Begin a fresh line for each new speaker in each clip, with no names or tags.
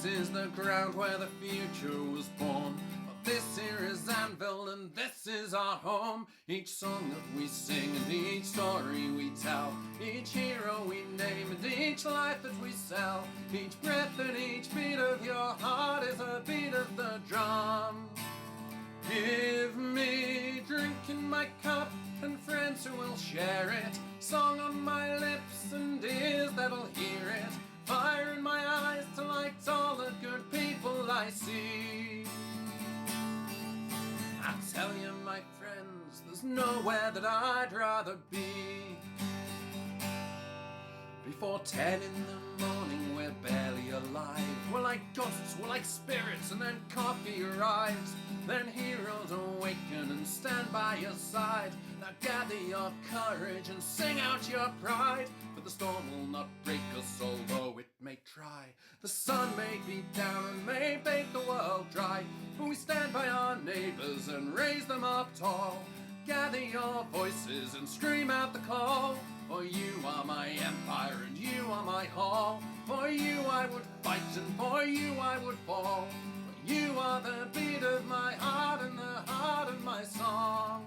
This is the ground where the future was born. This here is Anvil and this is our home. Each song that we sing and each story we tell, each hero we name and each life that we sell, each breath and each beat of your heart is a beat of the drum. Give me drink in my cup and friends who will share it, song on my lips and ears that'll hear it, fire in my eyes to light all the good people I see. I tell you, my friends, there's nowhere that I'd rather be. Before 10 in the morning, we're barely alive. We're like ghosts, we're like spirits, and then coffee arrives. Then heroes awaken and stand by your side. Now gather your courage and sing out your pride. For the storm will not break us, although it may try. The sun may be down and may bake the world dry, but we stand by our neighbours and raise them up tall. Gather your voices and scream out the call. For you are my empire and you are my hall. For you I would fight and for you I would fall. For you are the beat of my heart and the heart of my song.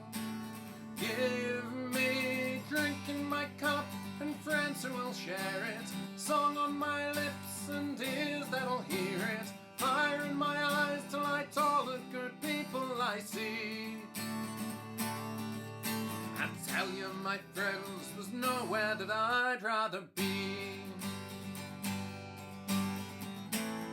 Give me drink in my cup and friends who will share it, song on my lips and ears that'll hear it, fire in my eyes to light all the good people I see. I tell you, my friends, there's nowhere that I'd rather be.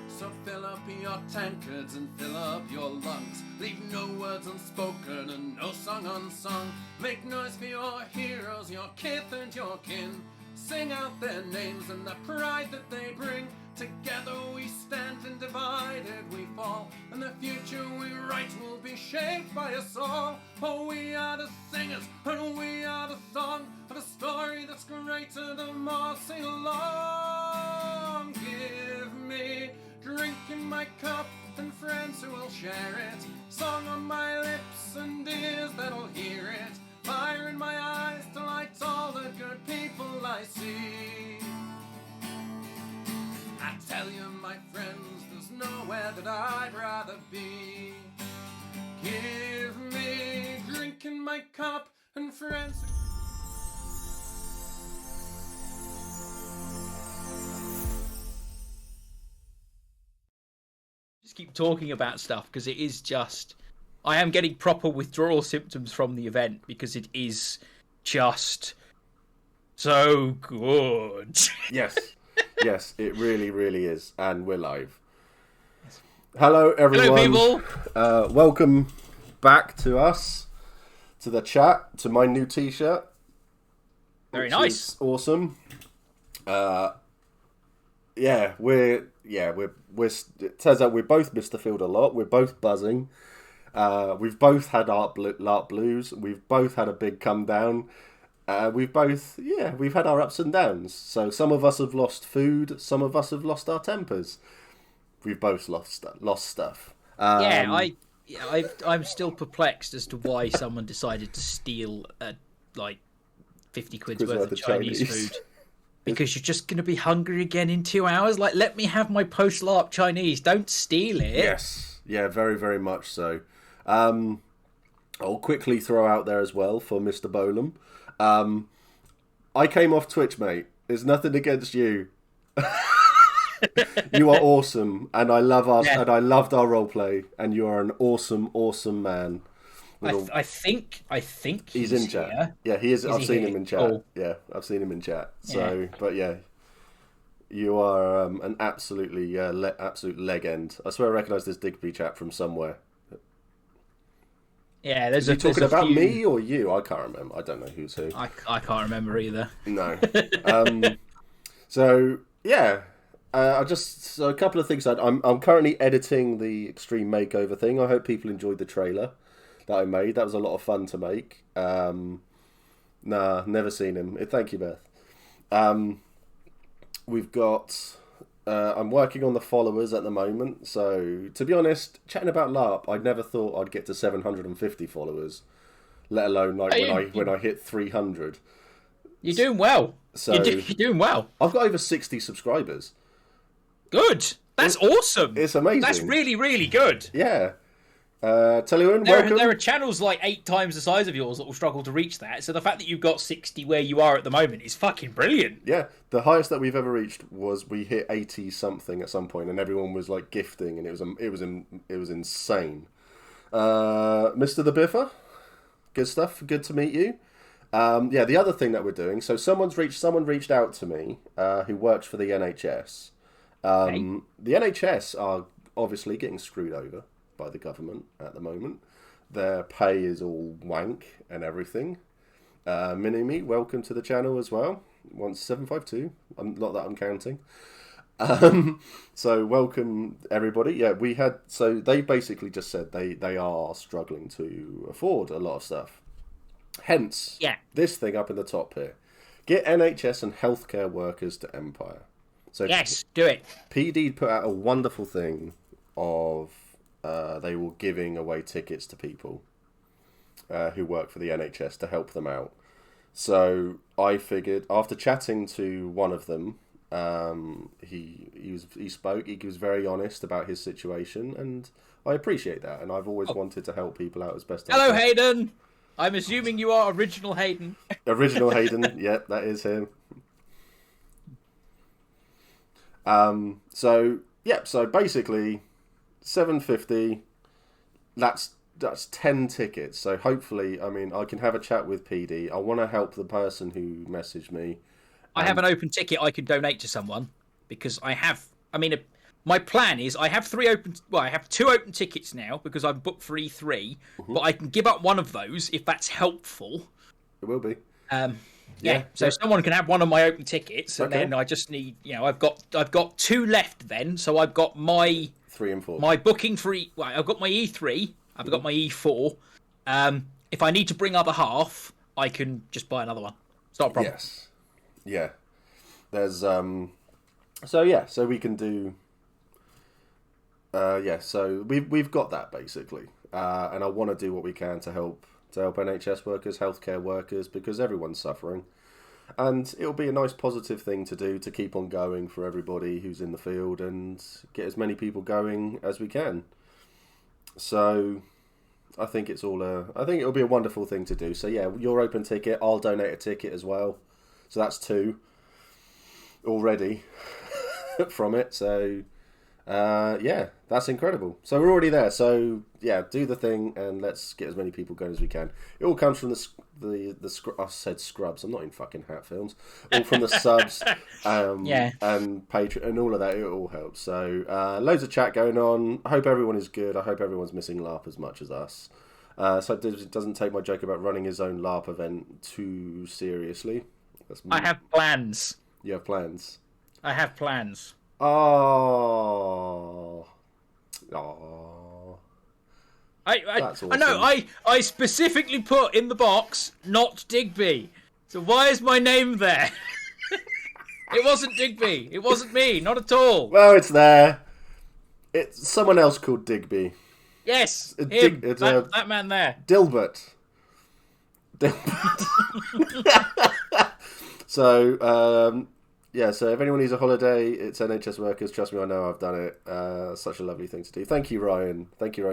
So fill up your tankards and fill up your lungs. Leave no words unspoken and no song unsung. Make noise for your heroes, your kith and your kin. Sing out their names and the pride that they bring. Together we stand and divided we fall. And the future we write will be shaped by us all. For we are the singers and we are the song of a story that's greater than more. Sing along. Give me drink in my cup and friends who will share it, song on my lips and ears that'll hear it, fire in my eyes to light all the good people I see. I tell you, my friends, there's nowhere that I'd rather be. Give me drink in my cup and friends.
Just keep talking about stuff because it is just, I am getting proper withdrawal symptoms from the event because it is just so good.
Yes. Yes, it really, really is. And we're live. Hello, everyone.
Hello, people.
Welcome back to us, to the chat, to my new t-shirt.
Very nice.
Awesome. It turns out we both missed the field a lot. We're both buzzing. We've both had LARP blues. We've both had a big come down. We've had our ups and downs. So some of us have lost food. Some of us have lost our tempers. We've both lost stuff.
I'm still perplexed as to why someone decided to steal 50 quid's worth of Chinese food. Because you're just going to be hungry again in 2 hours. Like, let me have my post-LARP Chinese. Don't steal it.
Yes. Yeah, very, very much so. I'll quickly throw out there as well for Mr. Bolam. I came off Twitch, mate. There's nothing against you. You are awesome, and I love and I loved our roleplay, and you are an awesome, awesome man.
I think
he's in chat.
Here.
Yeah, he is. I've seen
here?
him in chat.
Cool.
Yeah, I've seen him in chat. So, but yeah, you are an absolute leg end. I swear I recognise this Digby chat from somewhere.
Yeah,
Is he talking about me or you? I can't remember. I don't know who's who.
I can't remember either.
No. So yeah, so a couple of things. I'm currently editing the Extreme Makeover thing. I hope people enjoyed the trailer that I made. That was a lot of fun to make. Never seen him. Thank you, Beth. We've got. I'm working on the followers at the moment. So to be honest, chatting about LARP, I never thought I'd get to 750 followers, let alone when I hit 300.
You're doing well.
So
you're doing well.
I've got over 60 subscribers.
Good. That's awesome.
It's amazing.
That's really, really good.
Yeah. Tellywoon, welcome.
There are channels like 8 times the size of yours that will struggle to reach that. So the fact that you've got 60 where you are at the moment is fucking brilliant.
Yeah, the highest that we've ever reached was we hit 80 something at some point, and everyone was like gifting, and it was insane. Mr. The Biffer, good stuff. Good to meet you. Yeah, the other thing that we're doing. So someone reached out to me who works for the NHS. The NHS are obviously getting screwed over by the government at the moment. Their pay is all wank and everything. Mini-Me, welcome to the channel as well. 1752. Not that I'm counting. So welcome everybody. Yeah, so they basically just said they are struggling to afford a lot of stuff. Hence, this thing up in the top here. Get NHS and healthcare workers to Empire. So
yes, do it.
PD put out a wonderful thing of they were giving away tickets to people who work for the NHS to help them out. So I figured, after chatting to one of them, he spoke. He was very honest about his situation, and I appreciate that. And I've always wanted to help people out as best I can.
Hello, Hayden. I'm assuming you are original Hayden.
Original Hayden. Yep, that is him. So basically, 750. That's 10 tickets. So hopefully, I mean, I can have a chat with PD. I want to help the person who messaged me.
I have an open ticket I can donate to someone because my plan is I have 2 open tickets now because I'm booked for E3, but I can give up one of those if that's helpful.
It will be.
So someone can have one of my open tickets, and then I just need, I've got 2 left then, so I've got my
3 and 4.
My booking for I've got my E3, I've got my E4. If I need to bring other half, I can just buy another one. It's not a problem.
Yes. Yeah. There's so we can do so we've got that basically. And I want to do what we can to help NHS workers, healthcare workers, because everyone's suffering. And it'll be a nice positive thing to do to keep on going for everybody who's in the field and get as many people going as we can. So I think it'll be a wonderful thing to do. So yeah, your open ticket, I'll donate a ticket as well. So that's 2 already from it. So that's incredible. So we're already there. So yeah, do the thing and let's get as many people going as we can. It all comes from I said scrubs. I'm not in fucking hat films. All from the subs, and Patreon and all of that. It all helps. So loads of chat going on. I hope everyone is good. I hope everyone's missing LARP as much as us. So it doesn't take my joke about running his own LARP event too seriously.
I have plans.
You have plans?
I have plans.
Oh.
That's awesome. I know. I specifically put in the box, not Digby. So why is my name there? It wasn't Digby. It wasn't me. Not at all.
Well, it's there. It's someone else called Digby.
Yes, him. That man there.
Dilbert. So, so if anyone needs a holiday, it's NHS workers. Trust me, I know I've done it. Such a lovely thing to do. Thank you, Ryan.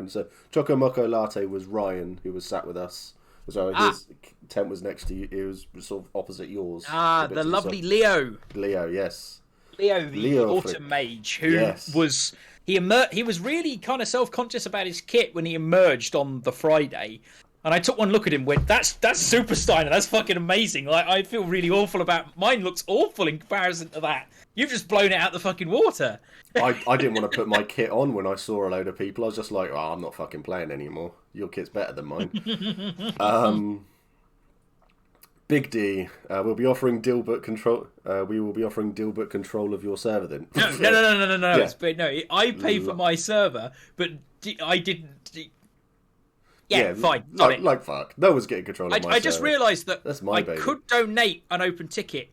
So, Choco Moco Latte was Ryan, who was sat with us. So his tent was next to you. It was sort of opposite yours.
The lovely Leo.
Leo, yes.
Leo, autumn mage, who was... He was really kind of self-conscious about his kit when he emerged on the Friday. And I took one look at him and went, that's Super Steiner, that's fucking amazing. Like, I feel really awful about... Mine looks awful in comparison to that. You've just blown it out the fucking water.
I didn't want to put my kit on when I saw a load of people. I was just like, I'm not fucking playing anymore. Your kit's better than mine. Big D, we'll be offering Dilbert control. We will be offering Dilbert control of your server then.
No. Yeah. I pay for my server, but I didn't... Yeah, fine.
Like fuck. No one's getting control of my server. I
just realised that I
baby.
could donate an open ticket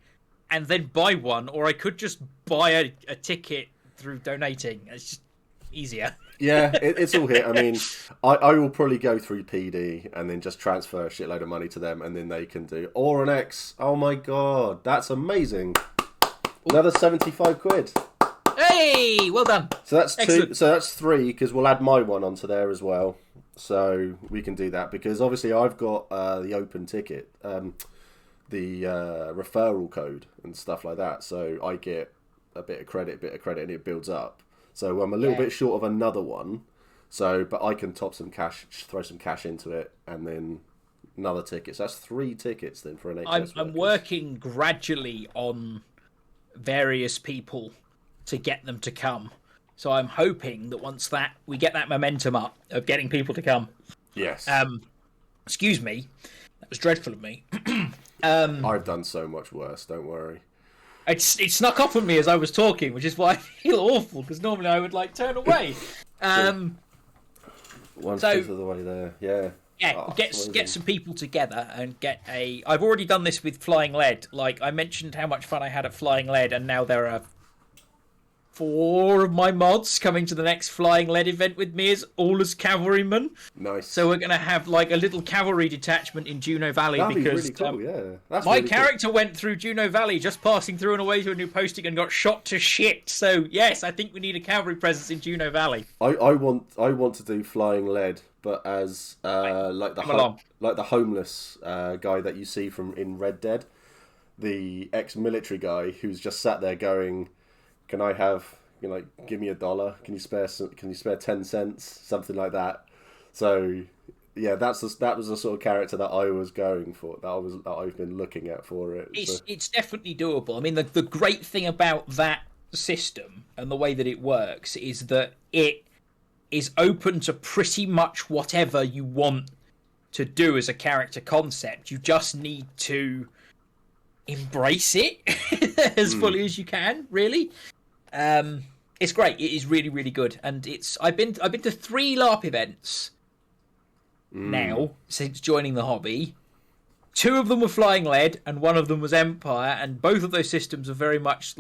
and then buy one, or I could just buy a ticket through donating. It's just easier.
Yeah, it's all here. I mean, I will probably go through PD and then just transfer a shitload of money to them, and then they can do... Or an X. Oh my god, that's amazing. Another 75 quid.
Hey, well done.
So that's
Excellent.
two. So that's three, because we'll add my one onto there as well. So we can do that, because obviously I've got the open ticket, the referral code and stuff like that. So I get a bit of credit, and it builds up. So I'm a little bit short of another one. So, but I can top some cash, throw some cash into it, and then another ticket. So that's 3 tickets then for NHS.
I'm working gradually on various people to get them to come. So I'm hoping that once we get that momentum up of getting people to come.
Yes.
Excuse me, that was dreadful of me.
I've done so much worse. Don't worry.
It snuck up on me as I was talking, which is why I feel awful, because normally I would turn away.
One fifth of the way there. Yeah.
Yeah, get some people together and get a. I've already done this with Flying Lead. I mentioned how much fun I had at Flying Lead, and now there are 4 of my mods coming to the next Flying Lead event with me as cavalrymen.
Nice.
So we're going to have a little cavalry detachment in Juno Valley.
That'd
because
be really cool, yeah. That's
my
really
character went through Juno Valley just passing through and away to a new posting and got shot to shit. So yes, I think we need a cavalry presence in Juno Valley.
I want to do Flying Lead, but as like the homeless guy that you see in Red Dead, the ex-military guy who's just sat there going, "Can I have, give me $1? Can you spare 10 cents?" Something like that. So yeah, that was the sort of character that I was going for. That I've been looking at for it.
It's definitely doable. I mean, the great thing about that system and the way that it works is that it is open to pretty much whatever you want to do as a character concept. You just need to embrace it as fully as you can, really. It's great. It is really, really good. And I've been to 3 LARP events now since joining the hobby. 2 of them were Flying Lead and 1 of them was Empire, and both of those systems have very much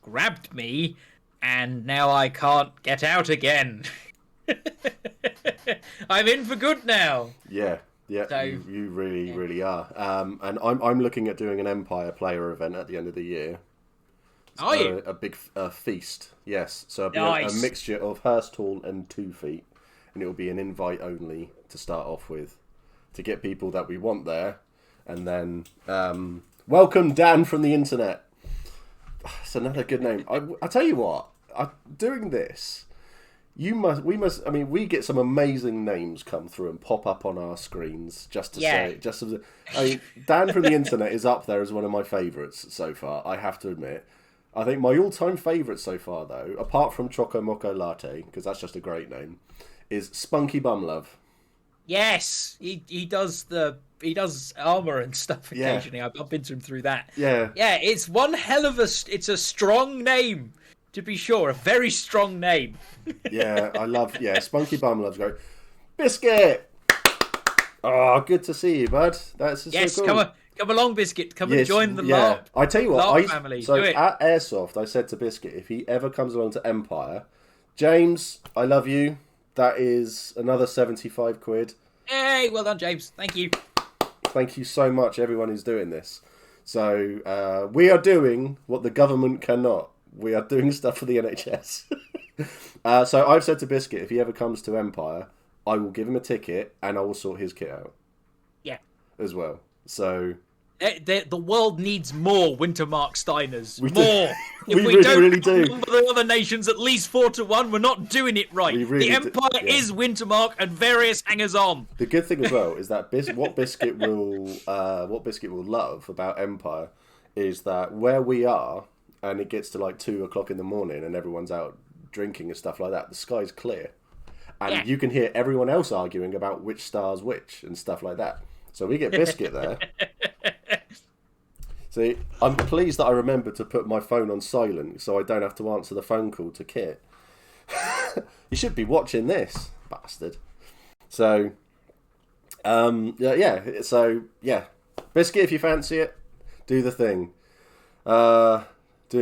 grabbed me, and now I can't get out again. I'm in for good now.
Yeah, so, you really are. And I'm looking at doing an Empire player event at the end of the year.
Are you?
A big feast, yes. So it'll be
Nice.
a mixture of Hearst Hall and 2 Feet, and it will be an invite only to start off with, to get people that we want there, and then welcome Dan from the internet. It's another good name. I tell you what, doing this, we get some amazing names come through and pop up on our screens just to say, Dan from the internet is up there as one of my favourites so far, I have to admit. I think my all-time favourite so far, though, apart from Choco Moco Latte, because that's just a great name, is Spunky Bumlove.
Yes, he does armor and stuff occasionally. I've been to him through that.
Yeah.
It's one hell of it's a strong name, to be sure, a very strong name.
Yeah, I love. Yeah, Spunky Bumlove's great. Biscuit. Oh, good to see you, bud. That's so cool.
Come along, Biscuit. Come and join the LARP.
I tell you what,
family.
So at Airsoft, I said to Biscuit, if he ever comes along to Empire, James, I love you. That is another 75 quid.
Hey, well done, James. Thank you.
Thank you so much, everyone who's doing this. So we are doing what the government cannot. We are doing stuff for the NHS. So I've said to Biscuit, if he ever comes to Empire, I will give him a ticket and I will sort his kit out.
Yeah.
As well. So
the world needs more Wintermark Steiners.
We
more.
Do.
If
we really do.
The other nations at least 4-1. We're not doing it right.
Really
the Empire is Wintermark and various hangers-on.
The good thing as well is that what Biscuit will love about Empire is that where we are, and it gets to 2 o'clock in the morning, and everyone's out drinking and stuff like that. The sky's clear, and you can hear everyone else arguing about which star's which and stuff like that. So we get Biscuit there. See, I'm pleased that I remembered to put my phone on silent so I don't have to answer the phone call to Kit. You should be watching this, bastard. So, Biscuit, if you fancy it, do the thing. Do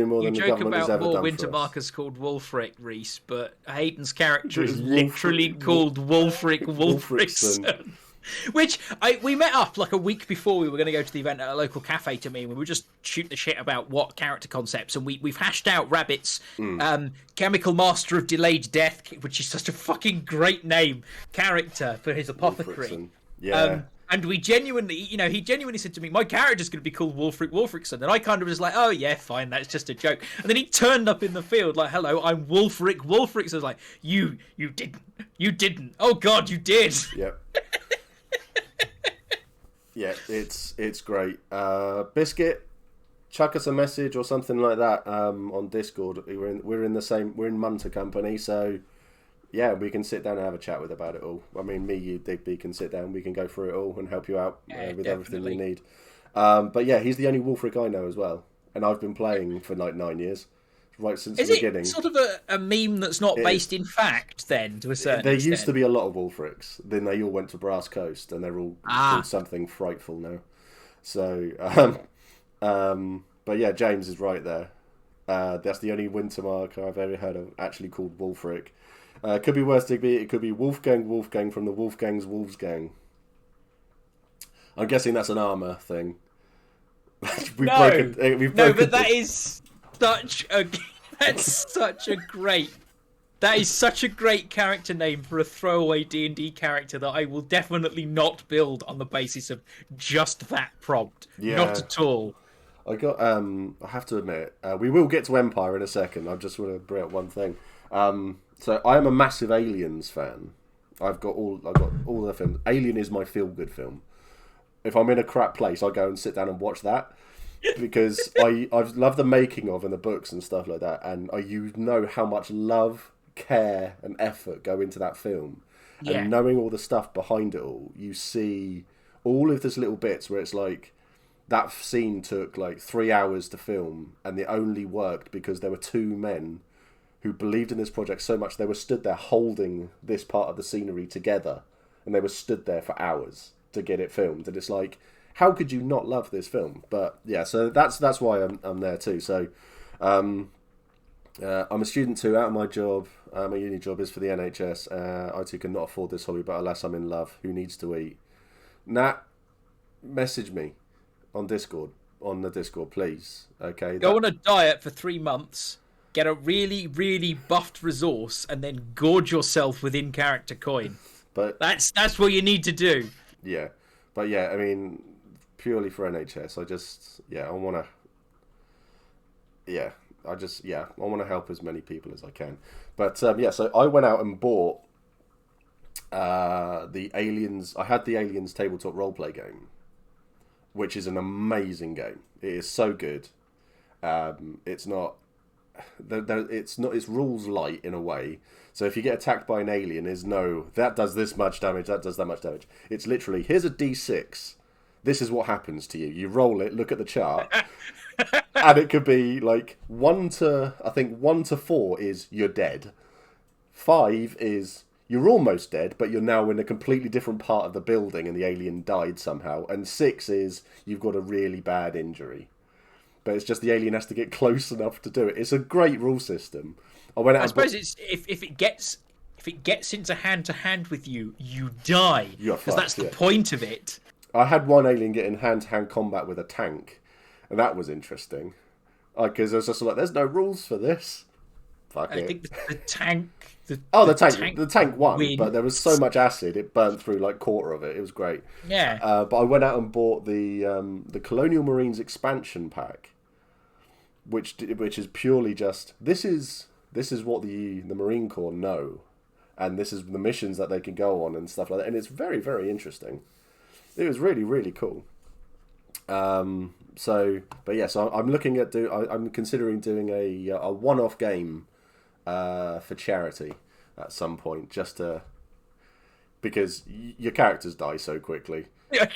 more than the government has ever done for us.
You joke about more Wintermarkers called Wulfric, Reese, but Hayden's character is literally called Wulfric Wulfrickson. Which we met up like a week before we were going to go to the event at a local cafe to me. We were just shooting the shit about what character concepts, and we've hashed out Rabbit's Chemical Master of Delayed Death, which is such a fucking great name character for his apothecary.
Yeah.
And we genuinely, he genuinely said to me, my character's going to be called Wulfric Wulfricson. And I kind of was like, oh, yeah, fine, that's just a joke. And then he turned up in the field like, hello, I'm Wulfric Wulfricson. So I was like, you didn't. Oh, God, you did.
Yep. Yeah, it's great. Biscuit, chuck us a message or something like that on Discord. We're in Munter company, so yeah, we can sit down and have a chat about it all. I mean, me, you, Digby can sit down. We can go through it all and help you out with everything you need. But yeah, he's the only Wulfric I know as well, and I've been playing for like 9 years, right since the beginning.
Is it sort of a meme that's not based in fact? Then, to a certain extent,
there used to be a lot of Wulfrics. Then they all went to Brass Coast, and they're all called something frightful now. So, but yeah, James is right there. That's the only winter marker I've ever heard of actually called Wulfric. Could be worse, Digby. It could be Wolfgang from the Wolfgang's Wolves Gang. I'm guessing that's an armour thing. But that
is such a great character name for a throwaway D&D character that I will definitely not build on the basis of just that prompt. Yeah. Not at all.
I have to admit, we will get to Empire in a second. I just want to bring up one thing. So I am a massive Aliens fan. I've got all the films. Alien is my feel-good film. If I'm in a crap place, I go and sit down and watch that because I love the making of and the books and stuff like that, and you know how much love, care, and effort go into that film. Yeah. And knowing all the stuff behind it all, you see all of these little bits where it's like that scene took like 3 hours to film, and it only worked because there were two men who believed in this project so much they were stood there holding this part of the scenery together, and they were stood there for hours to get it filmed. And it's like, how could you not love this film? But yeah, so that's why I'm there too. So I'm a student too. Out of my job, my uni job is for the NHS. I too cannot afford this hobby, but alas, I'm in love. Who needs to eat? Nat, message me on the Discord, please. Okay.
Go on a diet for 3 months. Get a really, really buffed resource, and then gorge yourself with in-character coin.
But
that's what you need to do.
Yeah, but yeah, I mean, purely for NHS, I want to help as many people as I can. But so I went out and bought the Aliens. I had the Aliens tabletop roleplay game, which is an amazing game. It is so good. It's rules light in a way. So if you get attacked by an alien, that does this much damage, that does that much damage. It's literally, here's a D6. This is what happens to you. You roll it, look at the chart, and it could be like 1 to 4 is you're dead. 5 is you're almost dead, but you're now in a completely different part of the building and the alien died somehow. And 6 is you've got a really bad injury. But it's just the alien has to get close enough to do it. It's a great rule system. I
suppose it's if it gets into hand to hand with you, you die. Because that's the point of it.
I had one alien get in hand to hand combat with a tank, and that was interesting. Because I was just like, "There's no rules for this."
I think the tank. The
tank won, but there was so much acid it burnt through like quarter of it. It was great.
Yeah.
But I went out and bought the Colonial Marines expansion pack, which is purely just this is what the Marine Corps know, and this is the missions that they can go on and stuff like that. And it's very, very interesting. It was really, really cool. I'm looking at I'm considering doing a one-off game for charity at some point, because your characters die so quickly.
Yeah,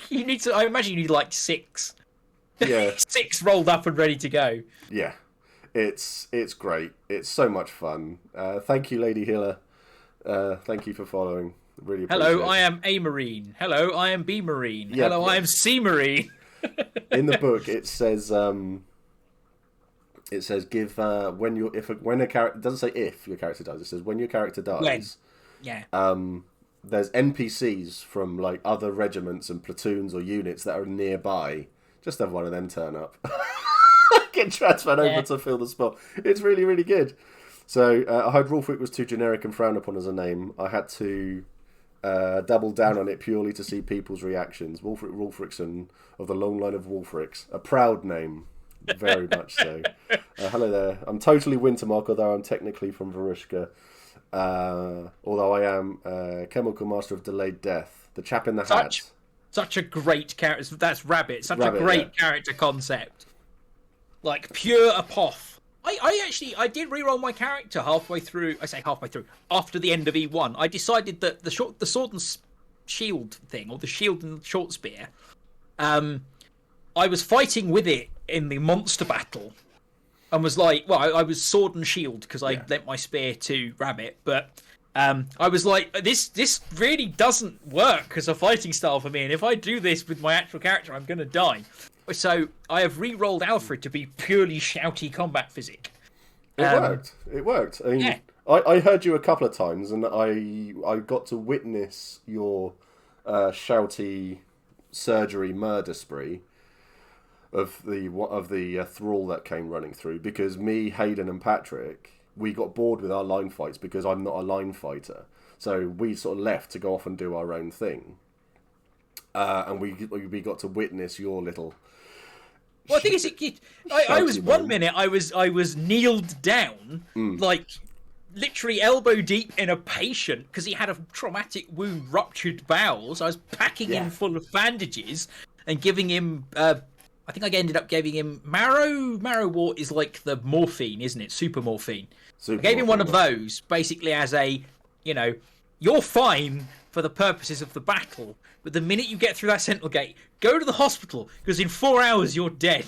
I imagine you need like 6.
Yeah,
6 rolled up and ready to go.
Yeah, it's great. It's so much fun. Thank you, Lady Hiller. Thank you for following. Really appreciate
Hello, I am A Marine. Hello, I am B Marine. Yeah, hello, I am C Marine.
In the book, it says give when a character, it doesn't say if your character dies. It says when your character dies.
When. Yeah.
there's NPCs from like other regiments and platoons or units that are nearby. Just have one of them turn up. Get transferred over to fill the spot. It's really, really good. So I heard Wulfric was too generic and frowned upon as a name. I had to double down on it purely to see people's reactions. Wulfric Wulfricson of the long line of Wulfrics. A proud name. Very much so. Hello there. I'm totally Wintermark, although I'm technically from Varushka. Although I am Chemical Master of Delayed Death. The chap in the hat.
Such a great character. That's Rabbit. Such a great character concept. Like, pure apoth. I did reroll my character halfway through. I say halfway through. After the end of E1. I decided that the sword and shield thing, or the shield and short spear, I was fighting with it in the monster battle. And was like, well, I was sword and shield because I lent my spear to Rabbit, but I was like, this really doesn't work as a fighting style for me, and if I do this with my actual character, I'm going to die. So I have re-rolled Alfred to be purely shouty combat physic.
It worked. I mean, I heard you a couple of times, and I got to witness your shouty surgery murder spree of the thrall that came running through, because me, Hayden, and Patrick, we got bored with our line fights because I'm not a line fighter. So we sort of left to go off and do our own thing. And we got to witness your little...
Well, I think I was one minute I was kneeled down, like literally elbow deep in a patient because he had a traumatic wound, ruptured bowels. I was packing him full of bandages and giving him. I think I ended up giving him marrow. Marrow wart is like the morphine, isn't it? Super morphine. I gave him one of those basically as a, you're fine for the purposes of the battle, but the minute you get through that sentinel gate, go to the hospital, because in 4 hours you're dead.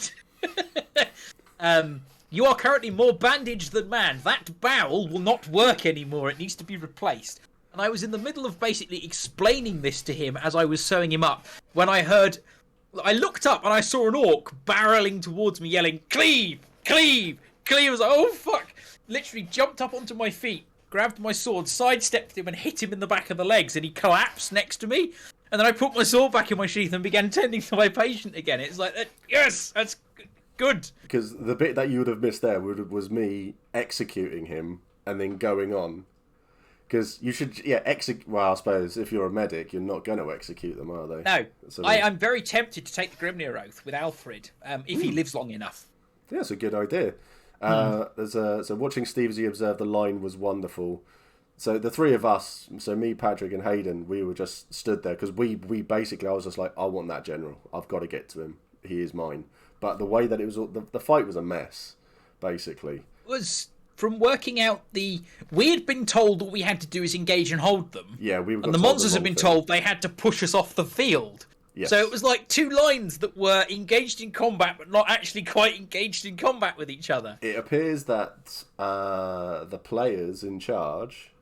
You are currently more bandaged than man. That bowel will not work anymore. It needs to be replaced. And I was in the middle of basically explaining this to him as I was sewing him up, when I looked up and I saw an orc barreling towards me yelling, "Cleave! Cleave! Cleave!" I was like, oh fuck! Literally jumped up onto my feet, grabbed my sword, sidestepped him and hit him in the back of the legs, and he collapsed next to me. And then I put my sword back in my sheath and began tending to my patient again. It's like, yes, that's good.
Because the bit that you would have missed there was me executing him and then going on. Because you should, execute. Well, I suppose if you're a medic, you're not going to execute them, are they?
No. So I'm very tempted to take the Grimnir Oath with Alfred, if he lives long enough. Yeah,
that's a good idea. So watching Steve as he observed the line was wonderful. So the three of us, so me, Patrick, and Hayden, we were just stood there because we basically, I was just like, I want that general. I've got to get to him. He is mine. But the way that it was, the fight was a mess, basically.
Was from working out we had been told all we had to do is engage and hold them.
Yeah, we were.
And the monsters had been told they had to push us off the field.
Yes.
So it was like two lines that were engaged in combat, but not actually quite engaged in combat with each other.
It appears that the players in charge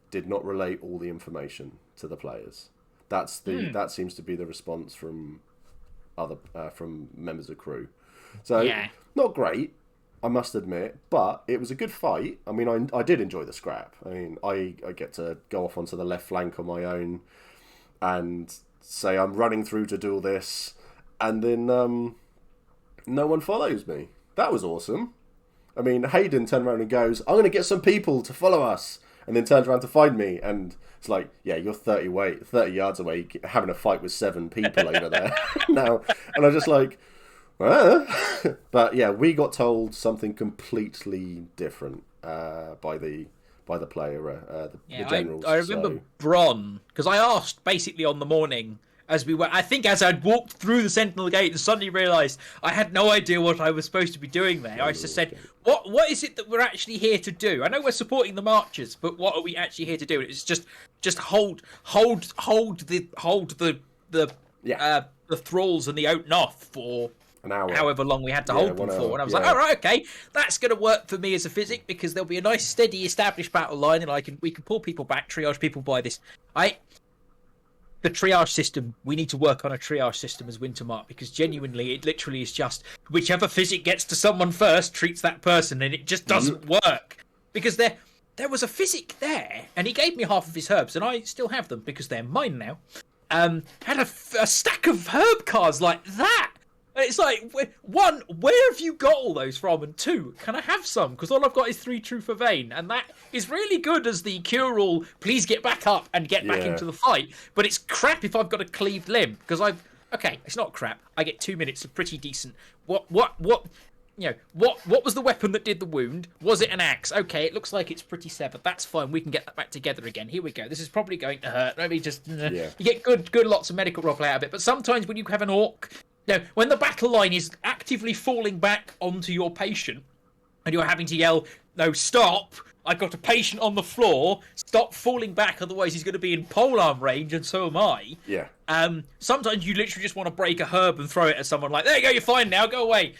did not relate all the information to the players. That seems to be the response from from members of crew. So not great, I must admit, but it was a good fight. I mean, I did enjoy the scrap. I mean, I get to go off onto the left flank on my own and say I'm running through to do all this, and then no one follows me. That was awesome. I mean, Hayden turned around and goes, "I'm going to get some people to follow us," and then turns around to find me, and it's like, yeah, you're 30 yards away having a fight with 7 people over there now. And I was just like, but yeah, we got told something completely different by the player, the generals.
I remember Bron, because I asked basically on the morning as we were, I think as I'd walked through the Sentinel Gate and suddenly realised I had no idea what I was supposed to be doing there. I just said, what is it that we're actually here to do? I know we're supporting the marchers, but what are we actually here to do? It's just hold the thralls and the Outnoff for
an hour,
however long we had to hold them for. And I was like, all right, okay, that's going to work for me as a physic, because there'll be a nice steady established battle line, and we can pull people back, triage people by this. The triage system, we need to work on a triage system as Wintermark, because genuinely it literally is just whichever physic gets to someone first treats that person, and it just doesn't work, because there was a physic there, and he gave me half of his herbs, and I still have them because they're mine now. Had a stack of herb cards like that. And it's like, one, where have you got all those from? And two, can I have some? Because all I've got is 3 True for Vein, and that is really good as the cure-all, please get back up and get back into the fight. But it's crap if I've got a cleaved limb, because okay, it's not crap. I get 2 minutes of pretty decent. What was the weapon that did the wound? Was it an axe? Okay, it looks like it's pretty severed. That's fine. We can get that back together again. Here we go. This is probably going to hurt. Maybe just you get good lots of medical roleplay out of it. But sometimes when you have an orc, when the battle line is actively falling back onto your patient, and you're having to yell, "No, stop! I've got a patient on the floor. Stop falling back, otherwise he's going to be in polearm range, and so am I."
Yeah.
Sometimes you literally just want to break a herb and throw it at someone. Like, there you go, you're fine now. Go away.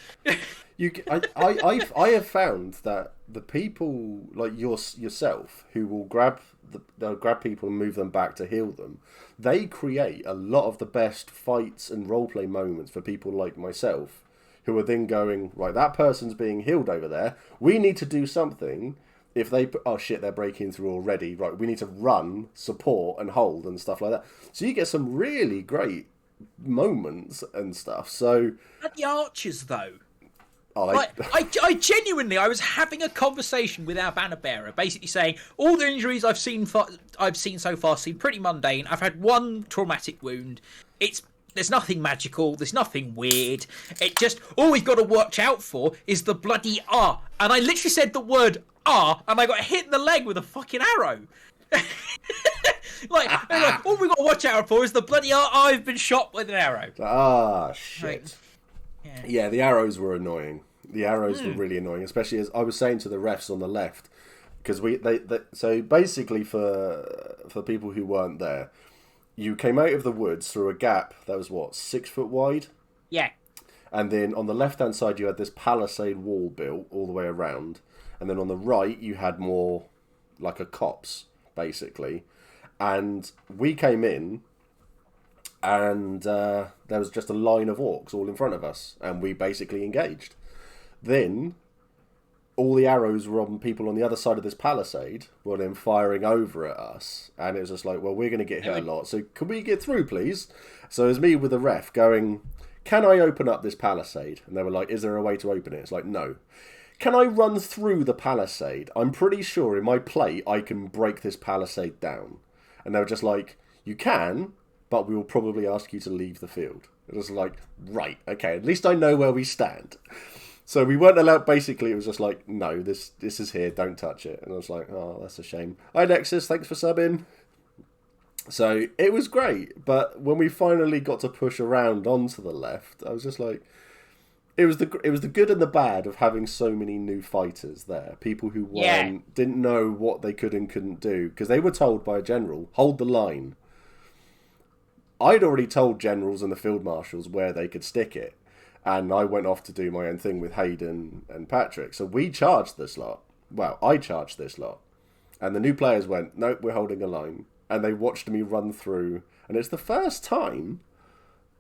I have found that the people like yourself who will they'll grab people and move them back to heal them, they create a lot of the best fights and roleplay moments for people like myself, who are then going, right, that person's being healed over there. We need to do something. If they they're breaking through already. Right, we need to run, support, and hold and stuff like that. So you get some really great moments and stuff. So
and the archers, though.
I
genuinely, I was having a conversation with our banner bearer, basically saying all the injuries I've seen so far seem pretty mundane. I've had one traumatic wound. There's nothing magical. There's nothing weird. It just all we've got to watch out for is the bloody R. And I literally said the word R, and I got hit in the leg with a fucking arrow. All we've got to watch out for is the bloody R. I've been shot with an arrow.
Shit. Yeah, the arrows were annoying. The arrows were really annoying, especially as I was saying to the refs on the left, because so basically for people who weren't there, you came out of the woods through a gap that was 6 foot wide.
Yeah.
And then on the left hand side you had this palisade wall built all the way around, and then on the right you had more like a copse basically, and we came in. And there was just a line of orcs all in front of us, and we basically engaged. Then all the arrows were on people on the other side of this palisade, were then firing over at us, and it was just like, well, we're going to get hit a lot, so can we get through, please? So it was me with the ref going, can I open up this palisade? And they were like, is there a way to open it? It's like, no. Can I run through the palisade? I'm pretty sure in my play I can break this palisade down. And they were just like, you can, but we will probably ask you to leave the field. It was like, right, okay, at least I know where we stand. So we weren't allowed, basically, it was just like, no, this is here, don't touch it. And I was like, oh, that's a shame. Hi, Nexus, thanks for subbing. So it was great, but when we finally got to push around onto the left, I was just like, it was the good and the bad of having so many new fighters there. People who didn't know what they could and couldn't do, because they were told by a general, hold the line. I'd already told generals and the field marshals where they could stick it, and I went off to do my own thing with Hayden and Patrick. So we charged this lot. Well, I charged this lot. And the new players went, nope, we're holding a line. And they watched me run through. And it's the first time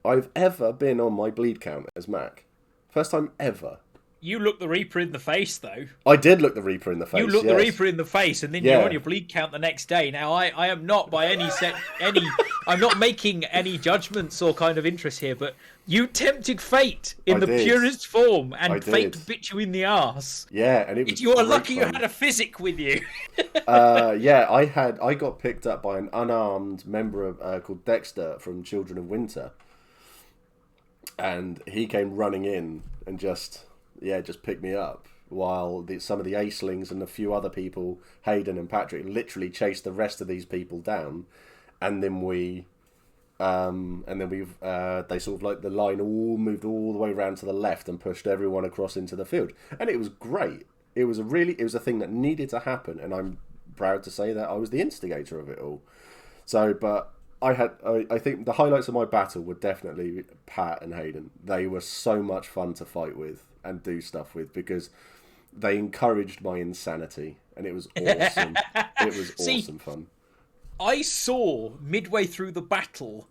I've ever been on my bleed count as Mac. First time ever.
You looked the Reaper in the face, though.
I did look the Reaper in the face.
You looked the Reaper in the face, and then you're on your bleed count the next day. Now, I am not by I'm not making any judgments or kind of interest here, but you tempted fate in the purest form, and fate bit you in the arse.
Yeah, and it was
you are lucky you had a physic with you.
I got picked up by an unarmed member of called Dexter from Children of Winter, and he came running in and just picked me up, while some of the Acelings and a few other people, Hayden and Patrick, literally chased the rest of these people down, and then they sort of like the line all moved all the way around to the left and pushed everyone across into the field, and it was great. It was a thing that needed to happen, and I'm proud to say that I was the instigator of it all. So, but I think the highlights of my battle were definitely Pat and Hayden. They were so much fun to fight with and do stuff with, because they encouraged my insanity, and it was awesome. It was awesome fun.
I saw midway through the battle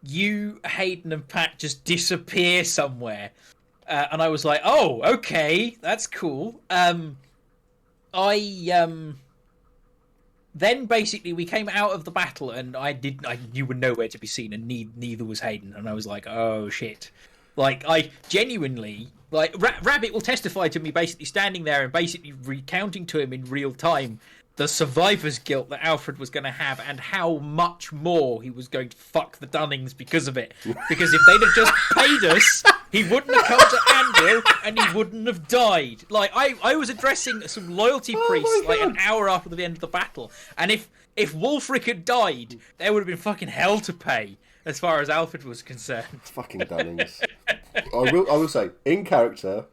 you, Hayden and Pat just disappear somewhere, and I was like, oh, okay, that's cool. I then basically we came out of the battle, and you were nowhere to be seen, and neither was Hayden, and I was like, oh shit. Like, I genuinely, like, Rabbit will testify to me basically standing there and basically recounting to him in real time the survivor's guilt that Alfred was going to have, and how much more he was going to fuck the Dunnings because of it. Because if they'd have just paid us, he wouldn't have come to Anvil, and he wouldn't have died. Like, I was addressing some loyalty priests like an hour after the end of the battle, and if Wulfric had died, there would have been fucking hell to pay as far as Alfred was concerned.
Fucking Dunnings. I will say, in character,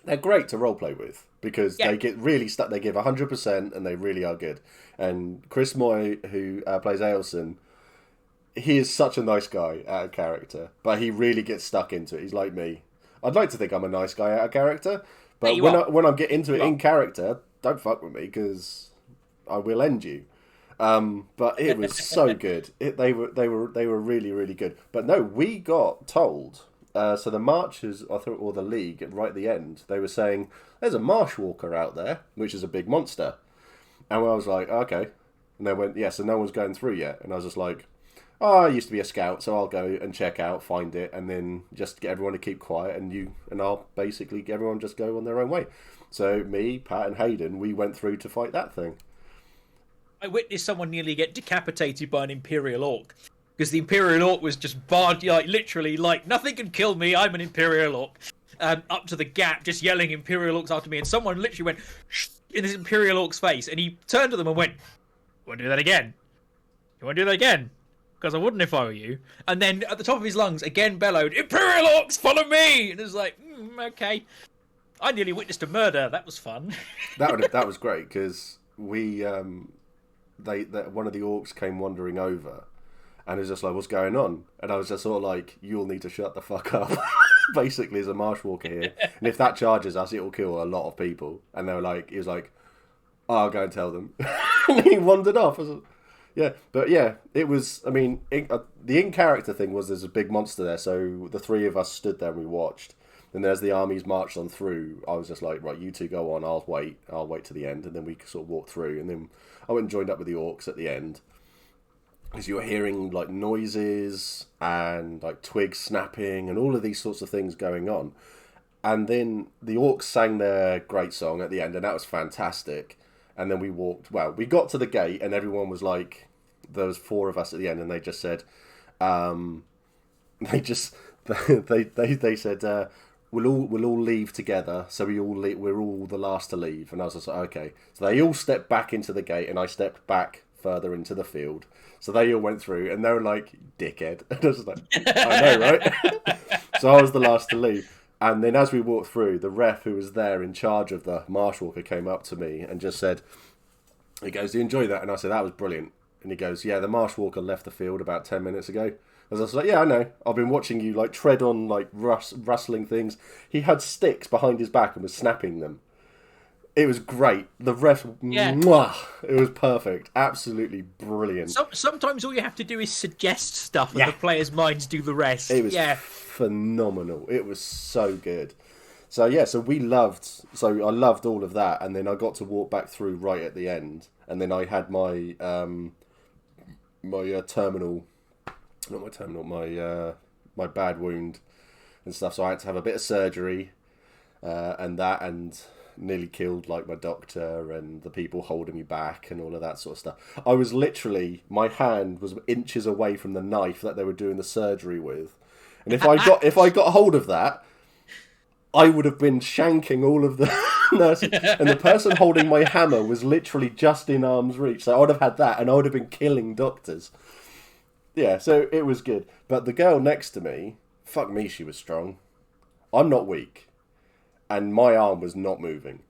they're great to roleplay with, because they get really stuck. They give 100%, and they really are good. And Chris Moy, who plays Ailson, he is such a nice guy out of character, but he really gets stuck into it. He's like me. I'd like to think I'm a nice guy out of character, but when I get into it in character, don't fuck with me, because I will end you. But it was so good. They were really, really good. But no, we got told. So the marchers, or the League, right at the end, they were saying, there's a Marshwalker out there, which is a big monster. And I was like, okay. And they went, yeah, so no one's going through yet. And I was just like, oh, I used to be a scout, so I'll go and check out, find it, and then just get everyone to keep quiet, and I'll basically get everyone just go on their own way. So me, Pat, and Hayden, we went through to fight that thing.
I witnessed someone nearly get decapitated by an Imperial Orc. Because the Imperial Orc was just barred, like, literally, like, nothing can kill me, I'm an Imperial Orc. Up to the gap, just yelling Imperial Orcs after me, and someone literally went, shh, in this Imperial Orc's face, and he turned to them and went, you want to do that again? You want to do that again? Because I wouldn't if I were you. And then, at the top of his lungs, again bellowed, Imperial Orcs, follow me! And it was like, okay. I nearly witnessed a murder, that was fun.
That was great, because we, one of the Orcs came wandering over, and it was just like, what's going on? And I was just sort of like, you'll need to shut the fuck up. Basically, as a Marshwalker here. And if that charges us, it'll kill a lot of people. And they were like, he was like, oh, I'll go and tell them. And he wandered off. Yeah, but yeah, it was, I mean, the in-character thing was there's a big monster there. So the three of us stood there and we watched. And as the armies marched on through, I was just like, right, you two go on, I'll wait to the end. And then we sort of walked through. And then I went and joined up with the Orcs at the end. Because you were hearing like noises and like twigs snapping and all of these sorts of things going on. And then the Orcs sang their great song at the end, and that was fantastic. And then we got to the gate, and everyone was like, there was four of us at the end, and they just said, they said, we'll all leave together. So we're all the last to leave. And I was just like, okay. So they all stepped back into the gate, and I stepped back further into the field. So they all went through, and they were like, dickhead. And I was like, I know, right? So I was the last to leave. And then as we walked through, the ref who was there in charge of the Marshwalker came up to me and just said, he goes, do you enjoy that? And I said, that was brilliant. And he goes, yeah, the Marshwalker left the field about 10 minutes ago. I was like, yeah, I know. I've been watching you like tread on like rustling things. He had sticks behind his back and was snapping them. It was great. The ref, mwah, it was perfect. Absolutely brilliant.
Sometimes all you have to do is suggest stuff, and the players' minds do the rest.
It was phenomenal. It was so good. So yeah, I loved all of that, and then I got to walk back through right at the end, and then I had my my bad wound and stuff. So I had to have a bit of surgery, and nearly killed like my doctor and the people holding me back and all of that sort of stuff. I was literally, my hand was inches away from the knife that they were doing the surgery with, and if I got hold of that, I would have been shanking all of the nurses. And the person holding my hammer was literally just in arm's reach, so I would have had that, and I would have been killing doctors. Yeah, so it was good. But the girl next to me, fuck me, she was strong. I'm not weak. And my arm was not moving.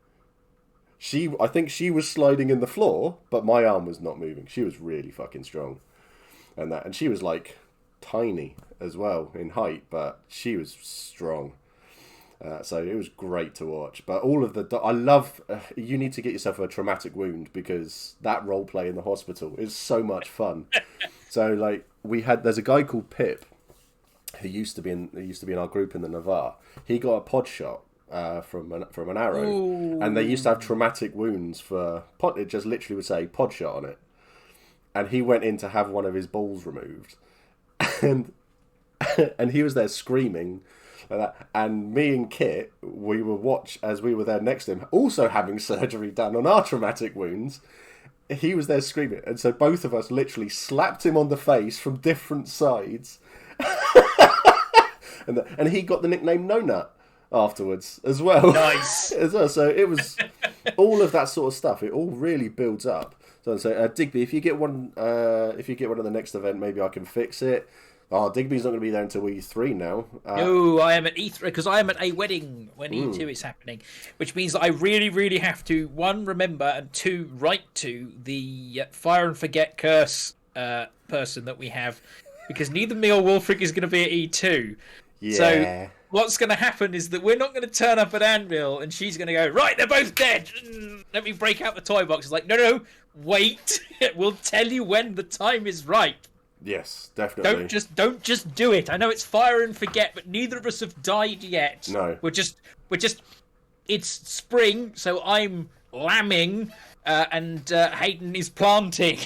I think she was sliding in the floor, but my arm was not moving. She was really fucking strong. And she was like tiny as well in height, but she was strong. So it was great to watch. But all of I love, you need to get yourself a traumatic wound, because that role play in the hospital is so much fun. So like there's a guy called Pip who used to be in our group in the Navarre. He got a pod shot from an arrow.
Ooh.
And they used to have traumatic wounds for pod. It just literally would say pod shot on it. And he went in to have one of his balls removed, and he was there screaming like that. And me and Kit, we would watch as we were there next to him, also having surgery done on our traumatic wounds. He was there screaming, and so both of us literally slapped him on the face from different sides. And he got the nickname No Nut afterwards as well.
Nice.
As well. So it was all of that sort of stuff. It all really builds up. So Digby, if you get one of the next event, maybe I can fix it. Oh, Digby's not going to be there until E3 now.
No, I am at E3 because I am at a wedding when E2 is happening, which means that I really, really have to, one, remember, and two, write to the Fire and Forget curse person that we have, because neither me or Wolfric is going to be at E2.
Yeah.
So what's going to happen is that we're not going to turn up at Anvil and she's going to go, right, they're both dead. Let me break out the toy box. It's like, no, wait. We'll tell you when the time is right.
Yes, definitely.
Don't just do it. I know it's Fire and Forget, but neither of us have died yet.
No.
We're just it's spring, so I'm lambing and Hayden is planting.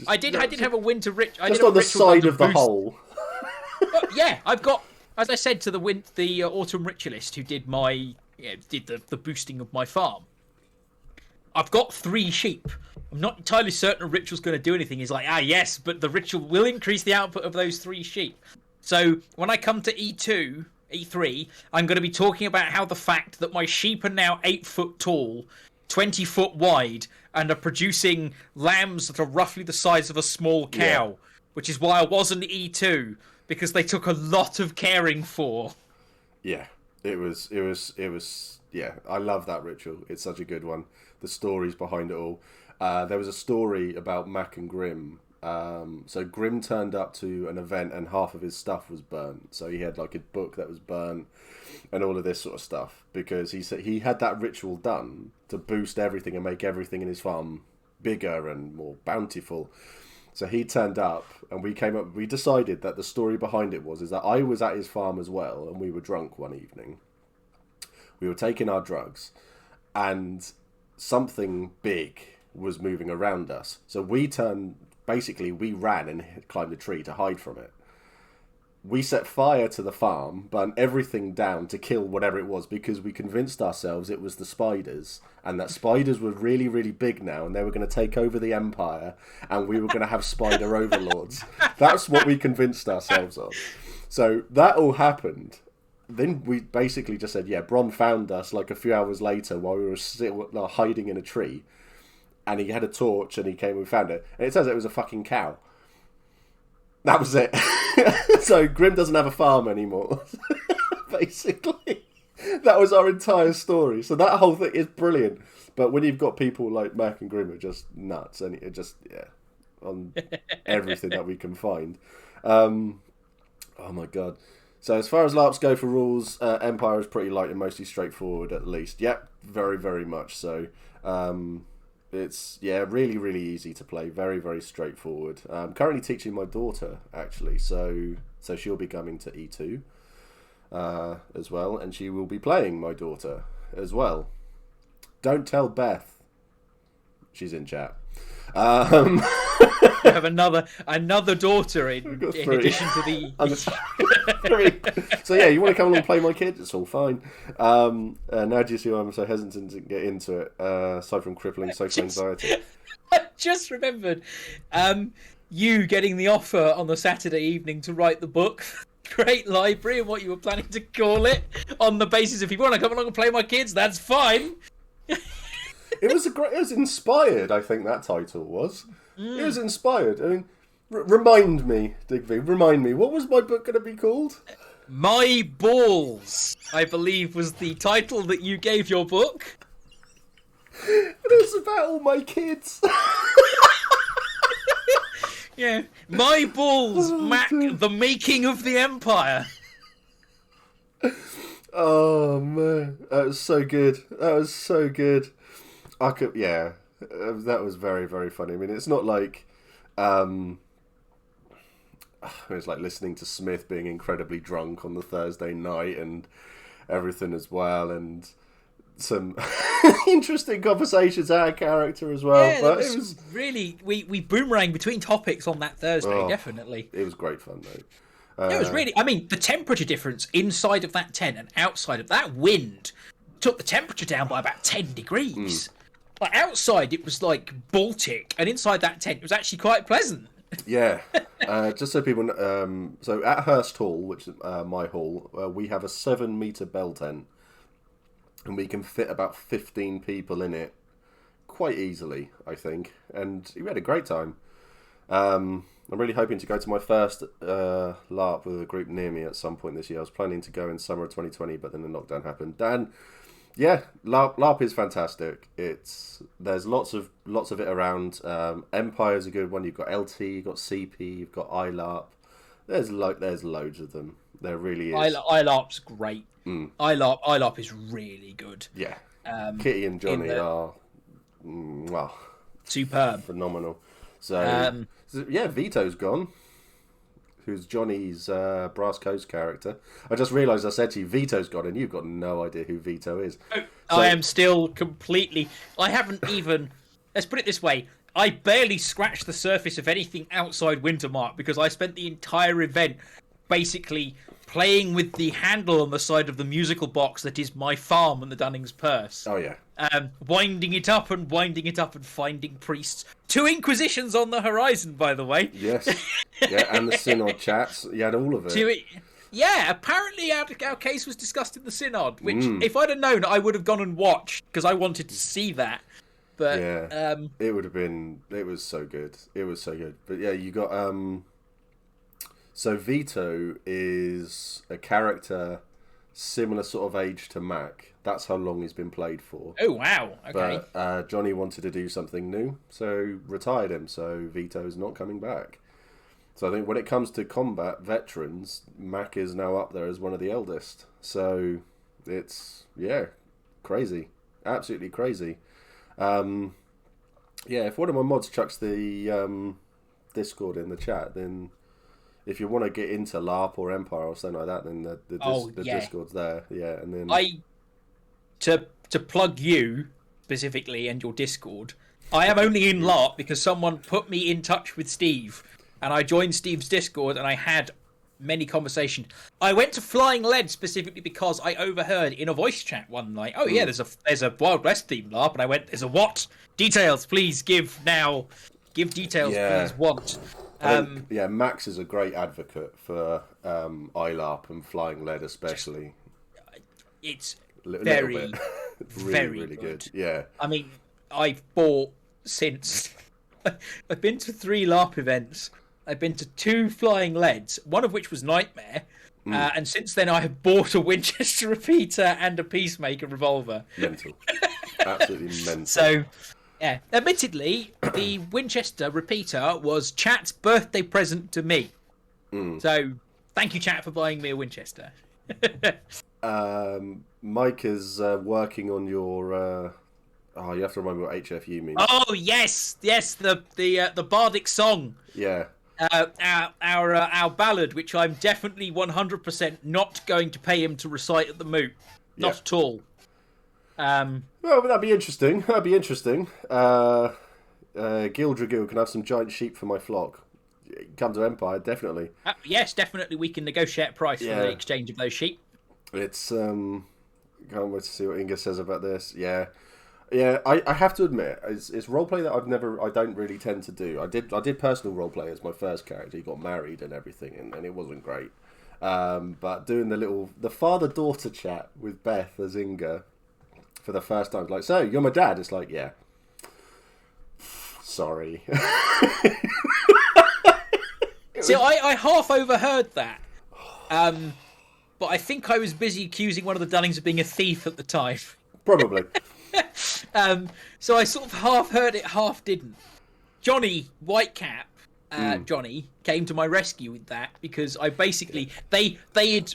I did have a winter ritual.
Just on the side of the hole.
Yeah, I've got, as I said to the autumn ritualist who did the boosting of my farm. I've got 3 sheep. I'm not entirely certain a ritual's going to do anything. He's like, yes, but the ritual will increase the output of those 3 sheep. So when I come to E3, I'm going to be talking about how the fact that my sheep are now 8 foot tall, 20 foot wide, and are producing lambs that are roughly the size of a small cow, which is why I wasn't E2, because they took a lot of caring for.
Yeah, it was. Yeah, I love that ritual. It's such a good one. The stories behind it all. There was a story about Mac and Grim. So Grim turned up to an event and half of his stuff was burnt. So he had like a book that was burnt and all of this sort of stuff, because he said he had that ritual done to boost everything and make everything in his farm bigger and more bountiful. So he turned up and we decided that the story behind it is that I was at his farm as well, and we were drunk one evening. We were taking our drugs and something big was moving around us. So we ran and climbed a tree to hide from it. We set fire to the farm, burnt everything down to kill whatever it was, because we convinced ourselves it was the spiders, and that spiders were really, really big now, and they were going to take over the empire, and we were going to have spider overlords. That's what we convinced ourselves of. So that all happened. Then we basically just said, Bron found us like a few hours later while we were hiding in a tree, and he had a torch, and he came and we found it, and it turns out it was a fucking cow. That was it. So Grim doesn't have a farm anymore. Basically, that was our entire story. So that whole thing is brilliant. But when you've got people like Mac and Grim, are just nuts, and it just on everything that we can find. Oh my god. So as far as LARPs go for rules, Empire is pretty light and mostly straightforward, at least. Yep, very, very much so. It's, really, really easy to play. Very, very straightforward. I'm currently teaching my daughter, actually, so she'll be coming to E2 as well, and she will be playing my daughter as well. Don't tell Beth. She's in chat.
You have another daughter in addition to the...
So you want to come along and play my kid? It's all fine. Now do you see why I'm so hesitant to get into it, aside from crippling social anxiety?
I just remembered you getting the offer on the Saturday evening to write the book, Great Library, and what you were planning to call it, on the basis if you want to come along and play my kids, that's fine.
It was inspired, I think that title was. It was inspired. I mean, remind me, Digby, what was my book going to be called?
My Balls, I believe, was the title that you gave your book.
It was about all my kids.
Yeah, My Balls, Mac, the Making of the Empire.
Oh, man. That was so good. That was very, very funny. I mean, it's not like it's like listening to Smith being incredibly drunk on the Thursday night and everything as well, and some interesting conversations out of character as well.
Yeah,
but
it was really we boomerang between topics on that Thursday. Definitely,
it was great fun though.
It was really. I mean, the temperature difference inside of that tent and outside of that wind took the temperature down by about 10 degrees. Like outside, it was like Baltic, and inside that tent, it was actually quite pleasant.
Yeah, just so people know, so at Hurst Hall, which is my hall, we have a 7-meter bell tent, and we can fit about 15 people in it quite easily, I think, and we had a great time. I'm really hoping to go to my first LARP with a group near me at some point this year. I was planning to go in summer of 2020, but then the lockdown happened. Dan, yeah, LARP is fantastic. There's lots of it around. Empire's a good one. You've got LT, you've got CP, you've got iLARP. There's loads of them. There really is.
iLARP's great. iLARP is really good.
Yeah, Kitty and Johnny are
superb,
phenomenal. So yeah, Vito's gone. Who's Johnny's Brass Coast character. I just realised I said to you, Vito's gone, and you've got no idea who Vito is.
I am still completely... I haven't even... Let's put it this way. I barely scratched the surface of anything outside Wintermark because I spent the entire event basically playing with the handle on the side of the musical box that is my farm and the Dunning's Purse.
Oh, yeah.
Winding it up and finding priests. 2 Inquisitions on the horizon, by the way.
Yes. Yeah, and the Synod chats. You had all of it.
Yeah, apparently our case was discussed in the Synod, which, if I'd have known, I would have gone and watched, because I wanted to see that. But
yeah, it would have been... It was so good. It was so good. But yeah, you got... So Vito is a character similar sort of age to Mac. That's how long he's been played for.
Oh, wow. Okay.
But Johnny wanted to do something new, so retired him. So Vito's not coming back. So I think when it comes to combat veterans, Mac is now up there as one of the eldest. So it's, yeah, crazy. Absolutely crazy. Yeah, if one of my mods chucks the Discord in the chat, then... If you want to get into LARP or Empire or something like that, then the Discord's there. Yeah, and then
to plug you specifically and your Discord, I am only in LARP because someone put me in touch with Steve, and I joined Steve's Discord and I had many conversations. I went to Flying Lead specifically because I overheard in a voice chat one night, "Oh yeah, there's a Wild West themed LARP," and I went, "There's a what? Details, please give now. Give details, please. Want."
Yeah, Max is a great advocate for iLARP and Flying Lead especially.
It's very,
really,
very
good. Yeah.
I mean, I've bought since... I've been to 3 LARP events. I've been to 2 Flying Leads, one of which was Nightmare. And since then I have bought a Winchester repeater and a Peacemaker revolver.
Mental. Absolutely mental.
So... Yeah, admittedly, the Winchester repeater was Chat's birthday present to me. So, thank you, Chat, for buying me a Winchester.
Mike is working on your... you have to remember what HFU means.
Oh, yes, the bardic song.
Yeah.
Our ballad, which I'm definitely 100% not going to pay him to recite at the Moot. Not at all.
Well, that'd be interesting. Gil Dragil can have some giant sheep for my flock. Come to Empire, definitely.
Yes, definitely. We can negotiate a price for the exchange of those sheep.
It's can't wait to see what Inga says about this. Yeah. I have to admit, it's roleplay that I don't really tend to do. I did personal roleplay as my first character. He got married and everything, and it wasn't great. But doing the father-daughter chat with Beth as Inga. For the first time, like, so you're my dad. It's like, yeah, sorry.
See, I half overheard that, but I think I was busy accusing one of the Dunnings of being a thief at the time.
Probably.
So I sort of half heard it, half didn't. Johnny Whitecap, Johnny came to my rescue with that because I basically the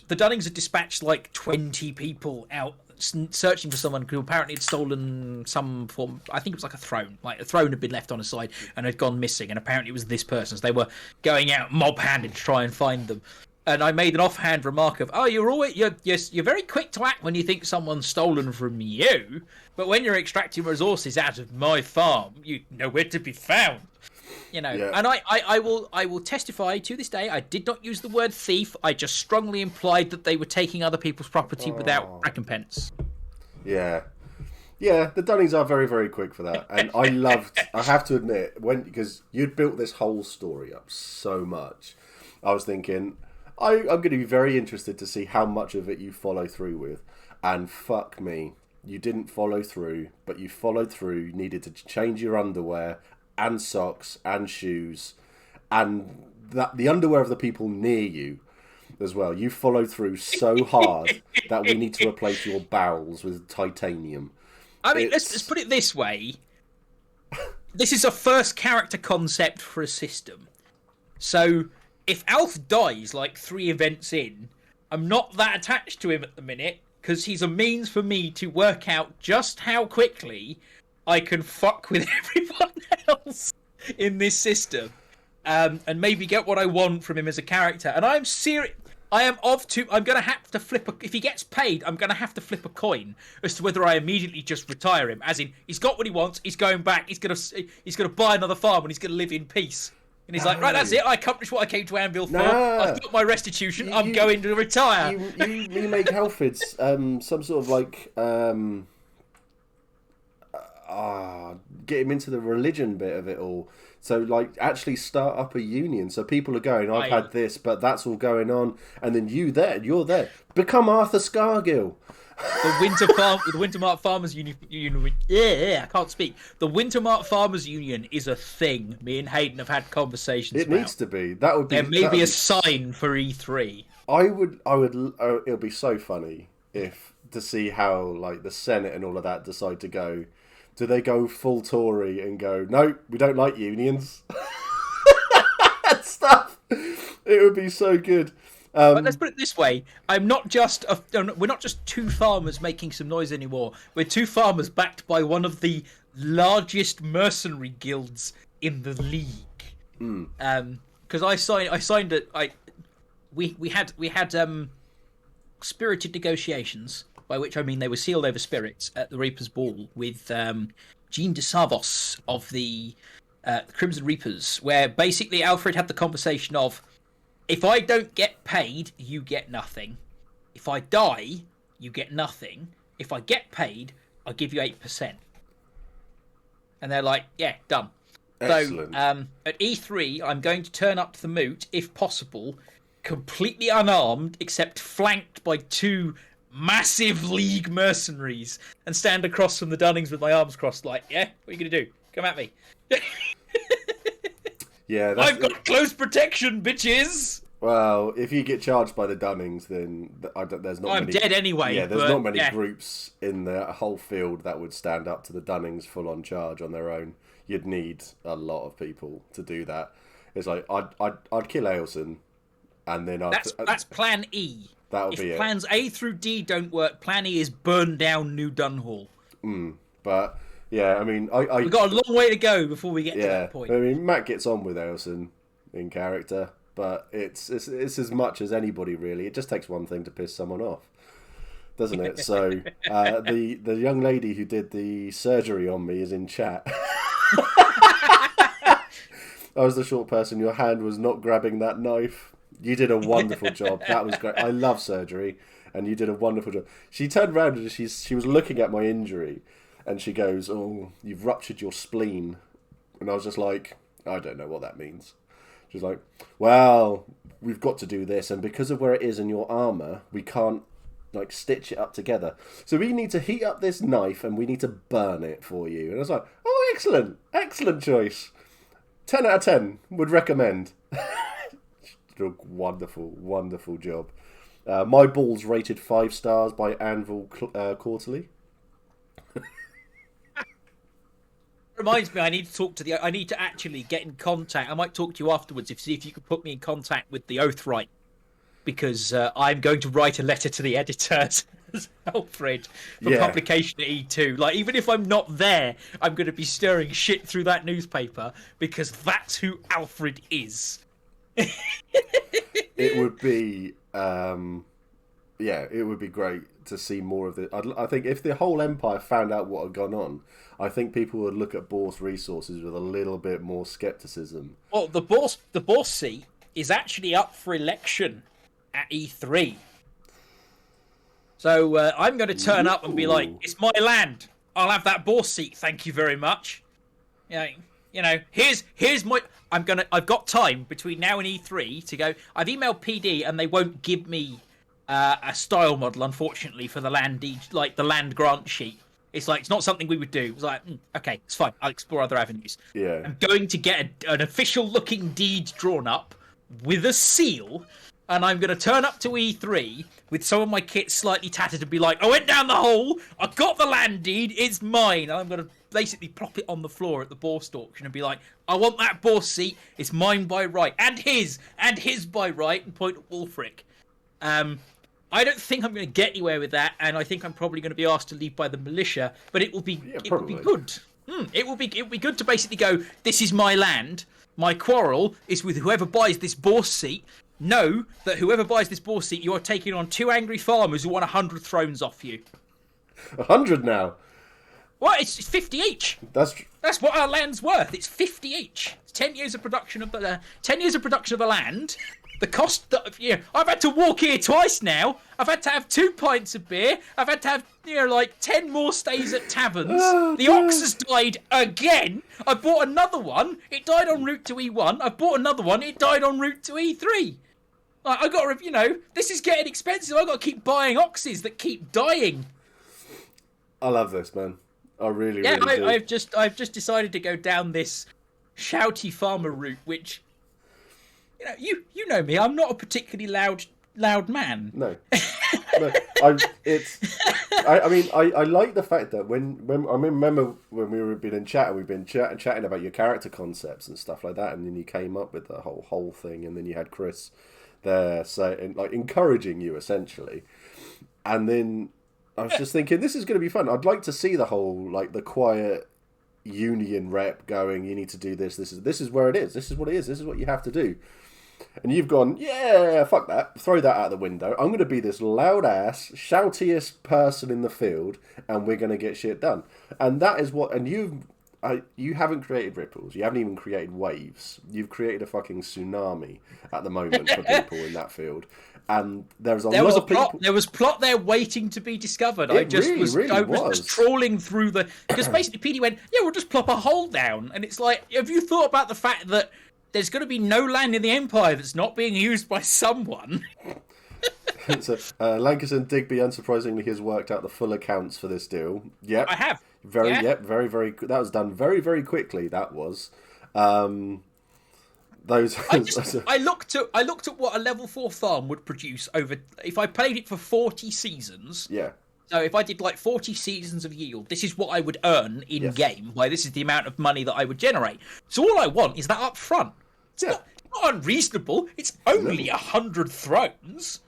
Dunnings had dispatched like 20 people out searching for someone who apparently had stolen some form. I think it was like a throne. Like a throne had been left on a side and had gone missing, and apparently it was this person. So they were going out mob-handed to try and find them. And I made an offhand remark of, "Oh, you're very quick to act when you think someone's stolen from you, but when you're extracting resources out of my farm, you know where to be found." You know,
Yeah.
and I will testify to this day. I did not use the word thief. I just strongly implied that they were taking other people's property without recompense.
Yeah. Yeah, the Dunnings are very, very quick for that. And I have to admit, because you'd built this whole story up so much, I was thinking, I'm going to be very interested to see how much of it you follow through with. And fuck me, you didn't follow through, but you followed through. You needed to change your underwear and socks and shoes and the underwear of the people near you as well. You followed through so hard that we need to replace your bowels with titanium.
I mean, let's put it this way. This is a first character concept for a system. So if Alf dies like 3 events in, I'm not that attached to him at the minute, because he's a means for me to work out just how quickly I can fuck with everyone else in this system, and maybe get what I want from him as a character. And I'm serious. I'm going to have to flip if he gets paid, I'm going to have to flip a coin as to whether I immediately just retire him. As in, he's got what he wants. He's going back. He's going to buy another farm and he's going to live in peace. And he's like, right, that's it. I accomplished what I came to Anvil for. I've got my restitution. I'm going to retire.
You make Alfred's some sort of like get him into the religion bit of it all. So, like, actually start up a union. So people are going, I've had this, but that's all going on. And then you're there. Become Arthur Scargill.
The Wintermart Farmers Union. I can't speak. The Wintermart Farmers Union is a thing. Me and Hayden have had conversations about.
It needs to be. That would be.
There may be a sign for E3.
I would. It would be so funny to see how like the Senate and all of that decide to go. Do they go full Tory and go, no, we don't like unions? That stuff. It would be so good.
But let's put it this way: we're not just 2 farmers making some noise anymore. We're 2 farmers backed by one of the largest mercenary guilds in the league. Because I signed it. We had spirited negotiations, by which I mean they were sealed over spirits at the Reapers' Ball with Jean de Savos of the Crimson Reapers, where basically Alfred had the conversation of, if I don't get paid, you get nothing. If I die, you get nothing. If I get paid, I'll give you 8%. And they're like, yeah, done.
Excellent.
So at E3, I'm going to turn up to the moot, if possible, completely unarmed, except flanked by 2 massive league mercenaries, and stand across from the Dunnings with my arms crossed, like, yeah, what are you going to do? Come at me.
Yeah,
I've got close protection, bitches.
Well, if you get charged by the Dunnings, then there's not.
I'm dead anyway.
Yeah, there's not many groups in the whole field that would stand up to the Dunnings full on charge on their own. You'd need a lot of people to do that. It's like I'd kill Ailson, and then
that's Plan E.
That would be it.
If plans A through D don't work, Plan E is burn down New Dunhall.
But yeah, I mean,
we've got a long way to go before we get to that point.
I mean, Matt gets on with Ailson in character, but it's as much as anybody really. It just takes one thing to piss someone off, doesn't it? So the young lady who did the surgery on me is in chat. I was the short person. Your hand was not grabbing that knife. You did a wonderful job. That was great. I love surgery, and you did a wonderful job. She turned around and she was looking at my injury, and she goes, "Oh, you've ruptured your spleen." And I was just like, I don't know what that means. She's like, "Well, we've got to do this, and because of where it is in your armour, we can't like stitch it up together. So we need to heat up this knife, and we need to burn it for you." And I was like, "Oh, excellent choice. 10 out of 10 would recommend." Did a wonderful job. My balls rated 5 stars by Anvil Quarterly.
Reminds me, I need to actually get in contact. I might talk to you afterwards see if you could put me in contact with the Oathright, because I'm going to write a letter to the editors, Alfred, for publication at E2. Like, even if I'm not there, I'm going to be stirring shit through that newspaper, because that's who Alfred is.
it would be, it would be great to see more of it. I think if the whole Empire found out what had gone on, I think people would look at Bor's resources with a little bit more skepticism.
Well, the boss seat is actually up for election at E3. So I'm going to turn up and be like, "It's my land. I'll have that boss seat. Thank you very much." Here's my. I've got time between now and E3 to go. I've emailed PD and they won't give me a style model, unfortunately, for the land the land grant sheet. It's like, it's not something we would do. It's like, okay, it's fine. I'll explore other avenues.
Yeah.
I'm going to get an official looking deed drawn up with a seal, and I'm going to turn up to E3 with some of my kit slightly tattered and be like, I went down the hole, I got the land deed, it's mine. And I'm going to basically plop it on the floor at the Borst auction and be like, I want that Borst seat, it's mine by right, and his by right, and point at Wulfric. I don't think I'm going to get anywhere with that, and I think I'm probably going to be asked to leave by the militia. But it will be will be good. It will be good to basically go, this is my land. My quarrel is with whoever buys this Borst seat. Know that whoever buys this Borst seat, you are taking on 2 angry farmers who want 100 thrones off you.
100 now.
What? It's 50 each. That's what our land's worth. It's 50 each. It's 10 years of production of the land. The cost that I've had to walk here twice now. I've had to have 2 pints of beer. I've had to have 10 more stays at taverns. The ox has died again. I bought another one. It died en route to E1. I bought another one. It died en route to E3. I got this is getting expensive. I got to keep buying oxes that keep dying.
I love this, man. I really do.
I've just decided to go down this shouty farmer route, which. You know me. I'm not a particularly loud man.
No. I like the fact that when I remember when we've been chatting about your character concepts and stuff like that, and then you came up with the whole thing, and then you had Chris there saying, encouraging you essentially, and then I was just thinking, this is going to be fun. I'd like to see the whole the quiet union rep going, you need to do this. This is where it is. This is what it is. This is what you have to do. And you've gone, yeah, fuck that. Throw that out the window. I'm going to be this loud-ass, shoutiest person in the field, and we're going to get shit done. And that is what... And you haven't created ripples. You haven't even created waves. You've created a fucking tsunami at the moment for people in that field. And there was people...
There was plot there waiting to be discovered. I was just trawling through the... Because basically PD went, yeah, we'll just plop a hole down. And it's like, have you thought about the fact that there's going to be no land in the Empire that's not being used by someone?
So, Lancaster and Digby, unsurprisingly, has worked out the full accounts for this deal. Yep.
I have.
Very. That was done very, very quickly. That was. Those.
I looked at what a level 4 farm would produce over if I played it for 40 seasons.
Yeah.
So if I did 40 seasons of yield, this is what I would earn in game. This is the amount of money that I would generate. So all I want is that up front. It's not unreasonable. It's only 100 thrones.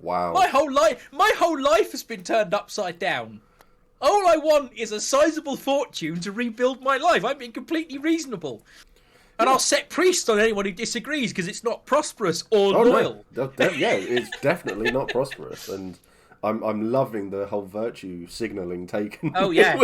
Wow.
My whole life has been turned upside down. All I want is a sizable fortune to rebuild my life. I'm being completely reasonable. And I'll set priest on anyone who disagrees because it's not prosperous or loyal.
No. It's definitely not prosperous. And I'm loving the whole virtue signalling taken.
Oh yeah,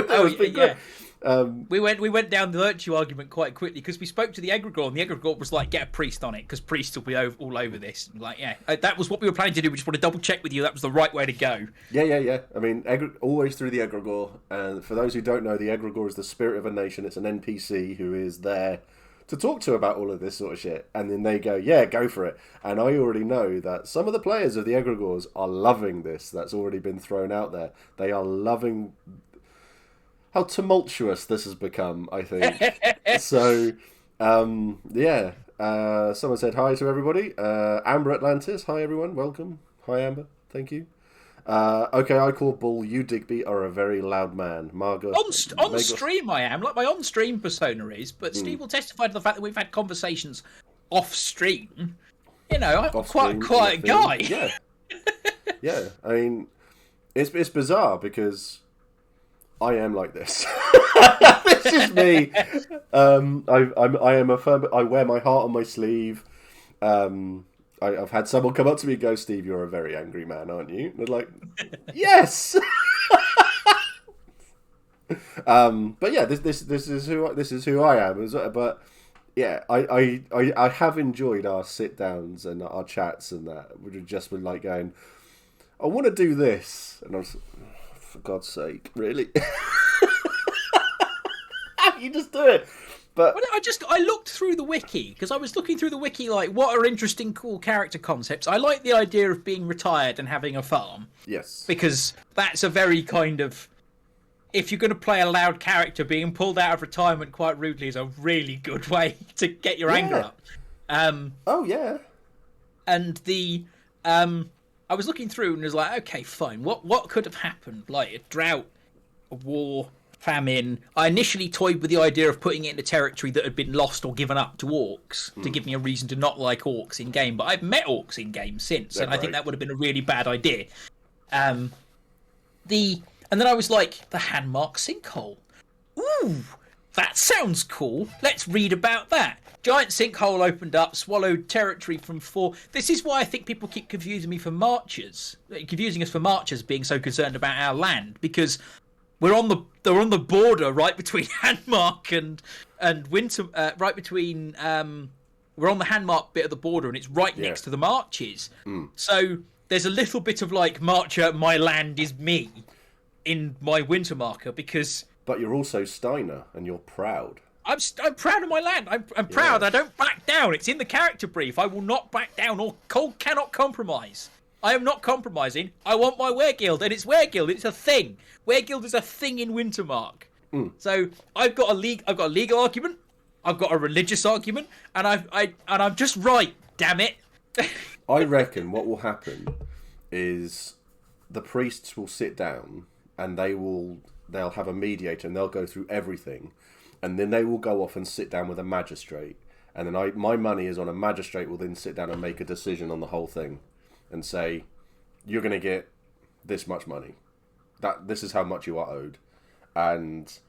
we went down the virtue argument quite quickly because we spoke to the egregore, and the egregore was like, get a priest on it because priests will be all over this. And that was what we were planning to do. We just want to double check with you that was the right way to go.
Yeah. I mean, always through the egregore. And for those who don't know, the egregore is the spirit of a nation. It's an NPC who is there to talk to about all of this sort of shit, and then they go, yeah, go for it. And I already know that some of the players of the egregores are loving this. That's already been thrown out there. They are loving how tumultuous this has become, I think. So, someone said hi to everybody. Amber Atlantis, hi everyone, welcome. Hi Amber, thank you. Okay, I call bull. You, Digby, are a very loud man. Margot.
On stream, I am. Like my on-stream persona is, but Steve will testify to the fact that we've had conversations off-stream. I'm quite a quiet guy.
Yeah. Yeah, I mean, it's bizarre because I am like this. This is me. I am a firm. I wear my heart on my sleeve. I've had someone come up to me and go, "Steve, you're a very angry man, aren't you?" And they're like, "Yes." But yeah, this is who I am. But yeah, I have enjoyed our sit downs and our chats and that. Which have just been like going, I want to do this, and I was, for God's sake, really? You just do it. But
I looked through the wiki because I was looking through the wiki like what are interesting, cool character concepts. I like the idea of being retired and having a farm.
Yes,
because that's a very kind of, if you're going to play a loud character, being pulled out of retirement quite rudely is a really good way to get your anger up.
Oh yeah.
And I was looking through and was like, okay, fine. What could have happened? Like a drought, a war, famine. I initially toyed with the idea of putting it in a territory that had been lost or given up to orcs to give me a reason to not like orcs in game. But I've met orcs in game since, and I think that would have been a really bad idea. And then I was like, the Handmark sinkhole. Ooh, that sounds cool. Let's read about that. Giant sinkhole opened up, swallowed territory from 4. This is why I think people keep confusing us for marchers being so concerned about our land, because they're on the border right between Handmark and Winter, right between we're on the Handmark bit of the border, and it's right next to the marches. So there's a little bit of like marcher, my land is me, in my winter marker, because.
But you're also Steiner, and you're proud.
I'm proud of my land. I'm proud. I don't back down. It's in the character brief. I will not back down, or cannot compromise. I am not compromising. I want my Weregild, and it's Weregild. It's a thing. Weregild is a thing in Wintermark. So I've got a legal argument. I've got a religious argument, and I'm just right. Damn it.
I reckon what will happen is the priests will sit down and they'll have a mediator and they'll go through everything, and then they will go off and sit down with a magistrate, and then my money is on a magistrate will then sit down and make a decision on the whole thing and say, you're going to get this much money, this is how much you are owed, and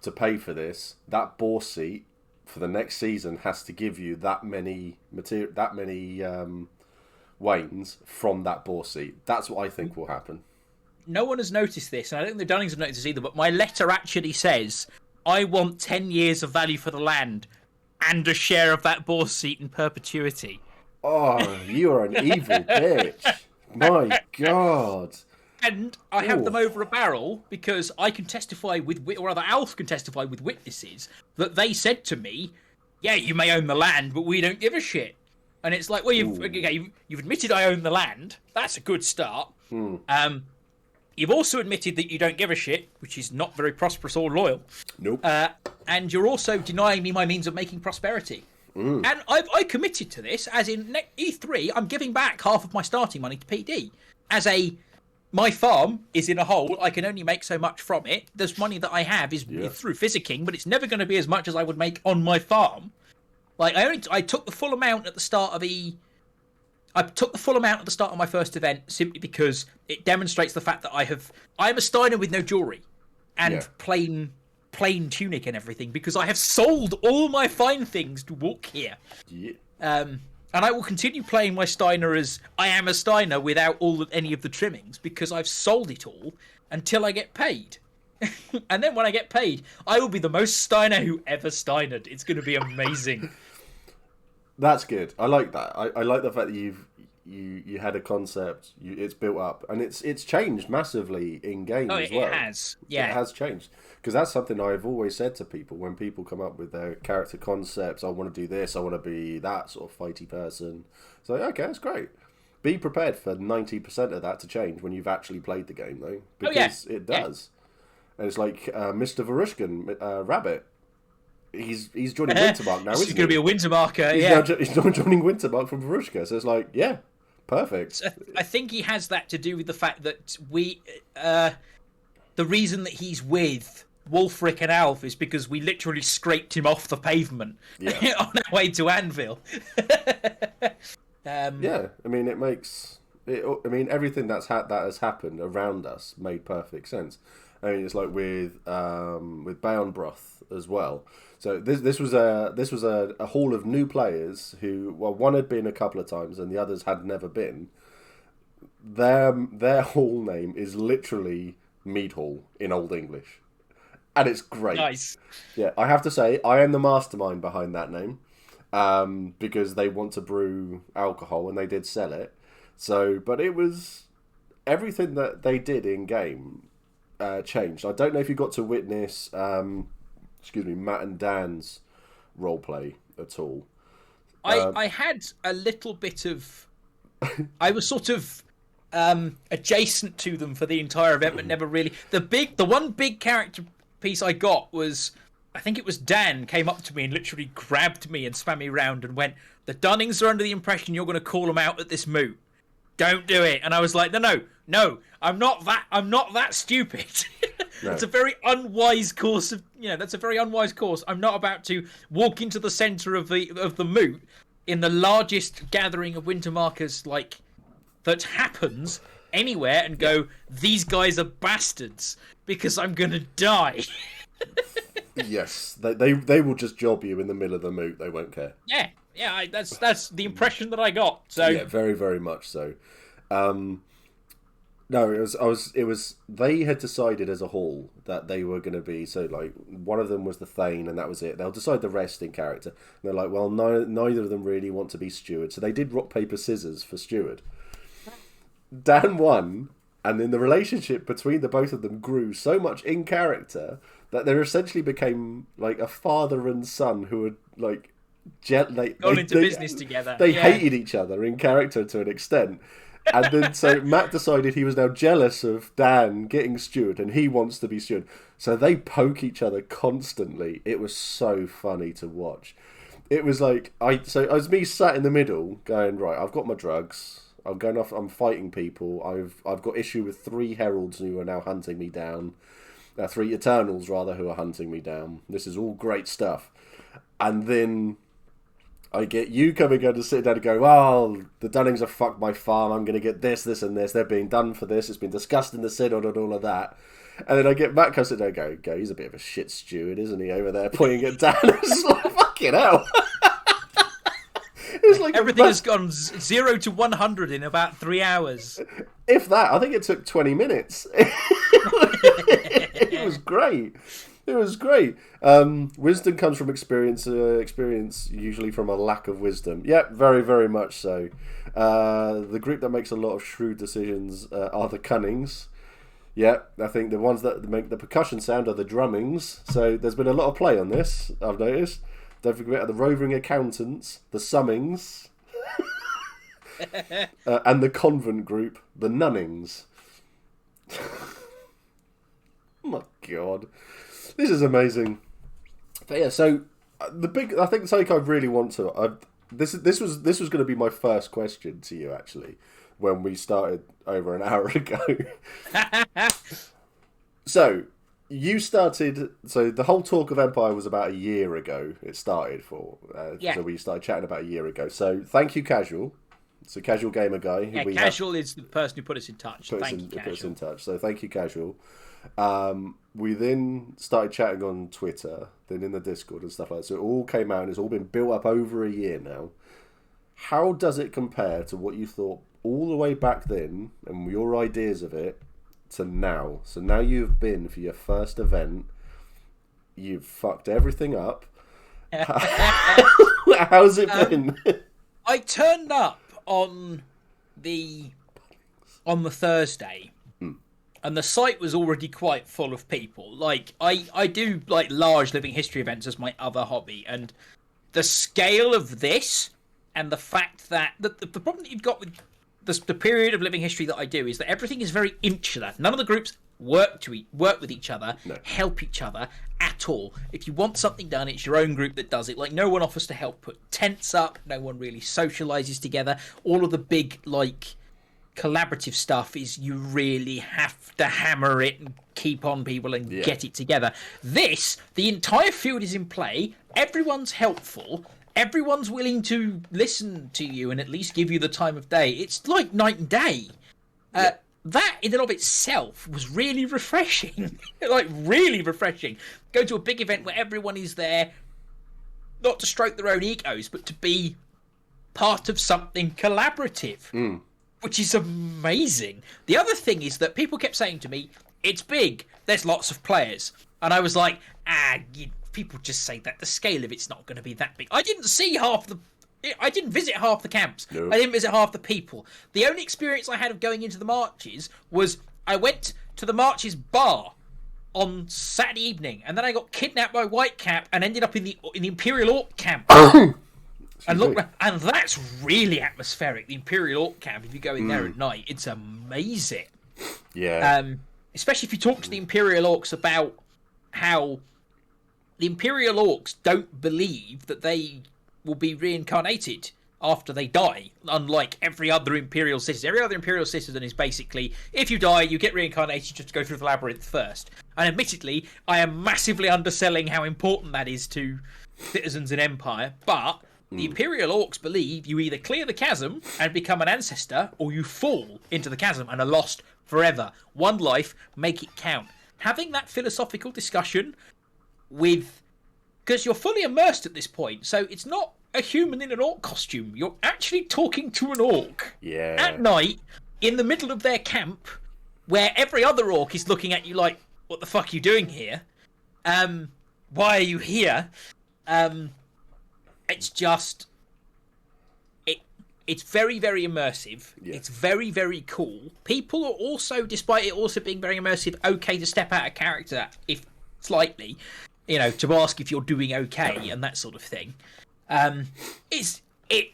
to pay for this, that boar seat for the next season has to give you that many wains from that boar seat. That's what I think will happen.
No one has noticed this, and I don't think the Dunnings have noticed this either, but my letter actually says, I want 10 years of value for the land and a share of that boar seat in perpetuity.
Oh, you are an evil bitch. My God.
And I have them over a barrel because I can testify or rather Alf can testify with witnesses that they said to me, yeah, you may own the land, but we don't give a shit. And it's like, well, you've admitted I own the land. That's a good start. You've also admitted that you don't give a shit, which is not very prosperous or loyal.
Nope.
And you're also denying me my means of making prosperity. And I committed to this, as in E3, I'm giving back half of my starting money to PD. My farm is in a hole, I can only make so much from it. This money that I have is through physicking, but it's never going to be as much as I would make on my farm. Like, I took the full amount at the start of my first event simply because it demonstrates the fact that I'm a Steiner with no jewelry and plain tunic and everything, because I have sold all my fine things to walk here. And I will continue playing my Steiner as I am a Steiner without any of the trimmings, because I've sold it all until I get paid. And then when I get paid, I will be the most Steiner who ever Steinered. It's going to be amazing.
That's good. I like that. I like the fact that you had a concept, it's built up, and it's changed massively in game as well.
It has. Yeah.
It has changed. Because that's something I've always said to people when people come up with their character concepts. I want to do this, I want to be that sort of fighty person. So, okay, that's great. Be prepared for 90% of that to change when you've actually played the game, though. Because it does. And it's like Mr. Varushkin, Rabbit. He's joining Wintermark now, isn't he?
He's going to be a Wintermarker,
He's joining Wintermark from Varushka, so it's like, yeah, perfect.
So I think he has that to do with the fact that the reason that he's with Wulfric and Alf is because we literally scraped him off the pavement on our way to Anvil.
Yeah, I mean, it makes it. I mean, everything that has happened around us made perfect sense, I mean, it's like with Bound Broth as well. So this was a hall of new players who, well, one had been a couple of times and the others had never been. Their hall name is literally Mead Hall in Old English, and it's great.
Nice.
Yeah, I have to say I am the mastermind behind that name, because they want to brew alcohol and they did sell it. So, but it was everything that they did in game changed. I don't know if you got to witness, Matt and Dan's roleplay at all.
I had a little bit of. I was sort of adjacent to them for the entire event, but never really. The one big character piece I got was, I think it was Dan came up to me and literally grabbed me and spun me around and went, "The Dunnings are under the impression you're going to call them out at this moot. Don't do it." And I was like, no, I'm not that stupid.
No.
It's a very unwise course of, that's a very unwise course. I'm not about to walk into the center of the moot in the largest gathering of winter markers that happens anywhere and go, "These guys are bastards," because I'm gonna die.
Yes, they will just job you in the middle of the moot. They won't care.
Yeah, that's the impression that I got. So
yeah, very, very much so. No, it was. They had decided as a hall that they were going to be, so like one of them was the Thane, and that was it. They'll decide the rest in character. And they're like, well, neither of them really want to be steward, so they did rock paper scissors for steward. Dan won, and then the relationship between the both of them grew so much in character that they essentially became like a father and son who would like
gone into business together.
They hated each other in character to an extent. And then so Matt decided he was now jealous of Dan getting steward and he wants to be steward. So they poke each other constantly. It was so funny to watch. It was like, it was me sat in the middle going, right, I've got my drugs. I'm going off, I'm fighting people. I've got issue with 3 heralds who are now hunting me down. 3 Eternals rather who are hunting me down. This is all great stuff. And then I get you coming in to sit down and go, "Oh, the Dunnings have fucked my farm. I'm going to get this, this, and this. They're being done for this. It's been discussed in the synod and all of that." And then I get Matt comes in there and go, "He's a bit of a shit steward, isn't he?" Over there pointing at Dan. It's like, fucking hell. It was like
everything has gone 0 to 100 in about 3 hours.
If that, I think it took 20 minutes. It was great. It was great. Wisdom comes from experience. Experience usually from a lack of wisdom. Yep, very, very much so. The group that makes a lot of shrewd decisions are the Cunnings. Yep, I think the ones that make the percussion sound are the Drummings. So there's been a lot of play on this, I've noticed. Don't forget the Roving Accountants, the Summings, and the convent group, the Nunnings. Oh my God. This is amazing. But yeah, so I think something I really want to. This was going to be my first question to you actually, when we started over an hour ago. So you started. So the whole talk of Empire was about a year ago. It started for. So we started chatting about a year ago. So thank you, Casual. It's a Casual Gamer guy.
Yeah, Casual is the person who put us in touch.
Put us in touch. So thank you, Casual. We then started chatting on Twitter, then in the Discord and stuff like that. So it all came out and it's all been built up over a year now. How does it compare to what you thought all the way back then and your ideas of it to now? So now you've been for your first event, you've fucked everything up. How's it been?
I turned up on the Thursday. And the site was already quite full of people. Like, I do, like, large living history events as my other hobby. And the scale of this and the fact that... The problem that you've got with the period of living history that I do is that everything is very insular. None of the groups work with each other, help each other at all. If you want something done, it's your own group that does it. Like, no one offers to help put tents up. No one really socializes together. All of the big, like... collaborative stuff is you really have to hammer it and keep on people and get it together. The entire field is in play. Everyone's helpful. Everyone's willing to listen to you and at least give you the time of day. It's like night and day. that in and of itself was really refreshing. Like, really refreshing. Go to a big event where everyone is there, not to stroke their own egos, but to be part of something collaborative, which is amazing. The other thing is that people kept saying to me, it's big, there's lots of players. And I was like, people just say that the scale of it's not going to be that big. I didn't visit half the camps. No. I didn't visit half the people. The only experience I had of going into the marches was I went to the marches bar on Saturday evening, and then I got kidnapped by Whitecap and ended up in the Imperial Orc camp. And that's really atmospheric. The Imperial Orc camp. If you go in there at night, it's amazing.
Yeah.
Especially if you talk to the Imperial Orcs about how the Imperial Orcs don't believe that they will be reincarnated after they die, unlike every other Imperial citizen. Every other Imperial citizen is basically, if you die, you get reincarnated just to go through the labyrinth first. And admittedly, I am massively underselling how important that is to citizens in Empire, but the Imperial Orcs believe you either clear the chasm and become an ancestor, or you fall into the chasm and are lost forever. One life, make it count. Having that philosophical discussion because you're fully immersed at this point, so it's not a human in an orc costume. You're actually talking to an orc.
Yeah.
At night, in the middle of their camp, where every other orc is looking at you like, what the fuck are you doing here? Why are you here? It's just... It's very, very immersive. Yeah. It's very, very cool. People are also, despite it also being very immersive, okay to step out of character, if slightly, to ask if you're doing okay and that sort of thing. It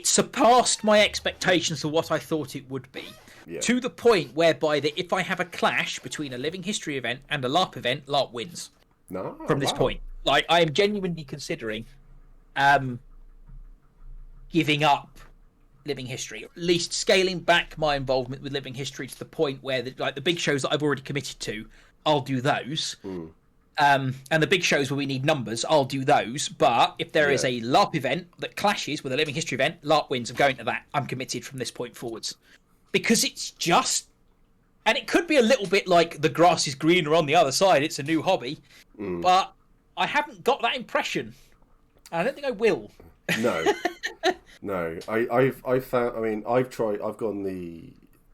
surpassed my expectations of what I thought it would be. Yeah. To the point whereby if I have a clash between a Living History event and a LARP event, LARP wins.
No,
from this point. Like, I am genuinely considering giving up Living History, at least scaling back my involvement with Living History to the point where the big shows that I've already committed to, I'll do those. And the big shows where we need numbers, I'll do those. But if there is a LARP event that clashes with a Living History event, LARP wins. I'm going to that. I'm committed from this point forwards. Because it's just... And it could be a little bit like the grass is greener on the other side, it's a new hobby. But I haven't got that impression. And I don't think I will.
No. I've found... I mean, I've gone the